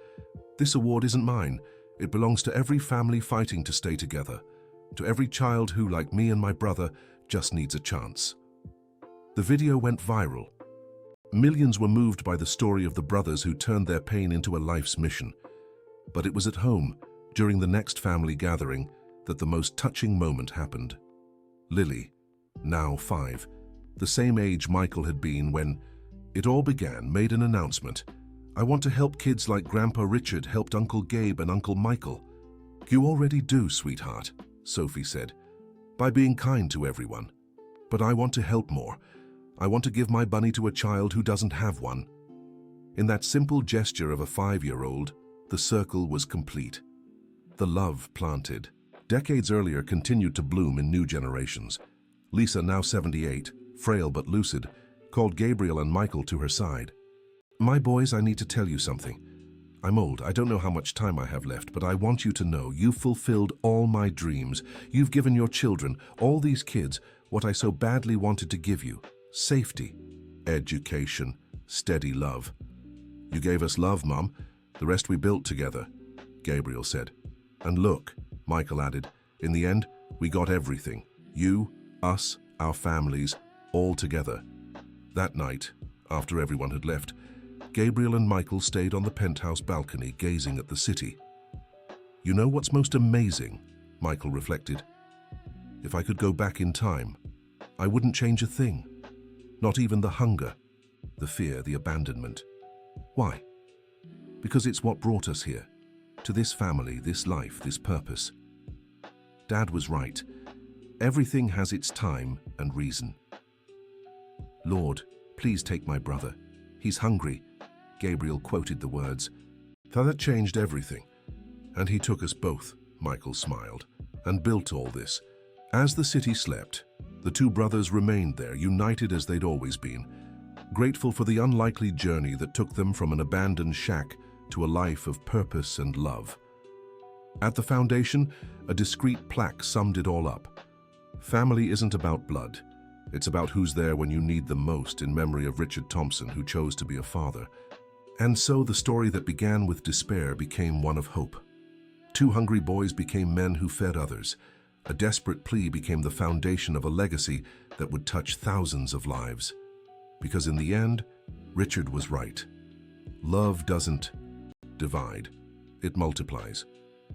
This award isn't mine. It belongs to every family fighting to stay together, to every child who, like me and my brother, just needs a chance. The video went viral. Millions were moved by the story of the brothers who turned their pain into a life's mission. But it was at home, during the next family gathering, that the most touching moment happened. Lily, now 5, the same age Michael had been when it all began, made an announcement. "I want to help kids like Grandpa Richard helped Uncle Gabe and Uncle Michael." "You already do, sweetheart," Sophie said, "by being kind to everyone. But I want to help more. I want to give my bunny to a child who doesn't have one." In that simple gesture of a 5-year-old, the circle was complete. The love planted, decades earlier, continued to bloom in new generations. Lisa, now 78, frail but lucid, called Gabriel and Michael to her side. "My boys, I need to tell you something. I'm old, I don't know how much time I have left, but I want you to know you've fulfilled all my dreams. You've given your children, all these kids, what I so badly wanted to give you. Safety, education, steady love. You gave us love, Mum. The rest we built together," Gabriel said. "And look," Michael added, "in the end, we got everything. You, us, our families, all together." That night, after everyone had left, Gabriel and Michael stayed on the penthouse balcony gazing at the city. "You know what's most amazing?" Michael reflected. "If I could go back in time, I wouldn't change a thing. Not even the hunger, the fear, the abandonment. Why? Because it's what brought us here, to this family, this life, this purpose." Dad was right. Everything has its time and reason. "Lord, please take my brother. He's hungry," Gabriel quoted the words. "That changed everything. And he took us both," Michael smiled, "and built all this." As the city slept, the two brothers remained there, united as they'd always been, grateful for the unlikely journey that took them from an abandoned shack to a life of purpose and love. At the foundation, a discreet plaque summed it all up. "Family isn't about blood. It's about who's there when you need them most," in memory of Richard Thompson, who chose to be a father. And so the story that began with despair became one of hope. 2 hungry boys became men who fed others. A desperate plea became the foundation of a legacy that would touch thousands of lives. Because in the end, Richard was right. Love doesn't divide. It multiplies.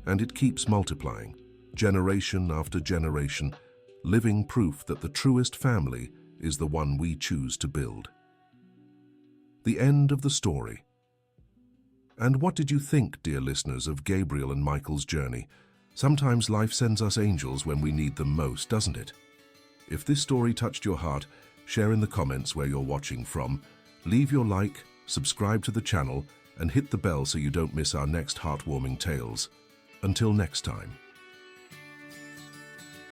And it keeps multiplying, generation after generation, living proof that the truest family is the one we choose to build. The end of the story. And what did you think, dear listeners, of Gabriel and Michael's journey? Sometimes life sends us angels when we need them most, doesn't it? If this story touched your heart, share in the comments where you're watching from. Leave your like, subscribe to the channel, and hit the bell so you don't miss our next heartwarming tales. Until next time.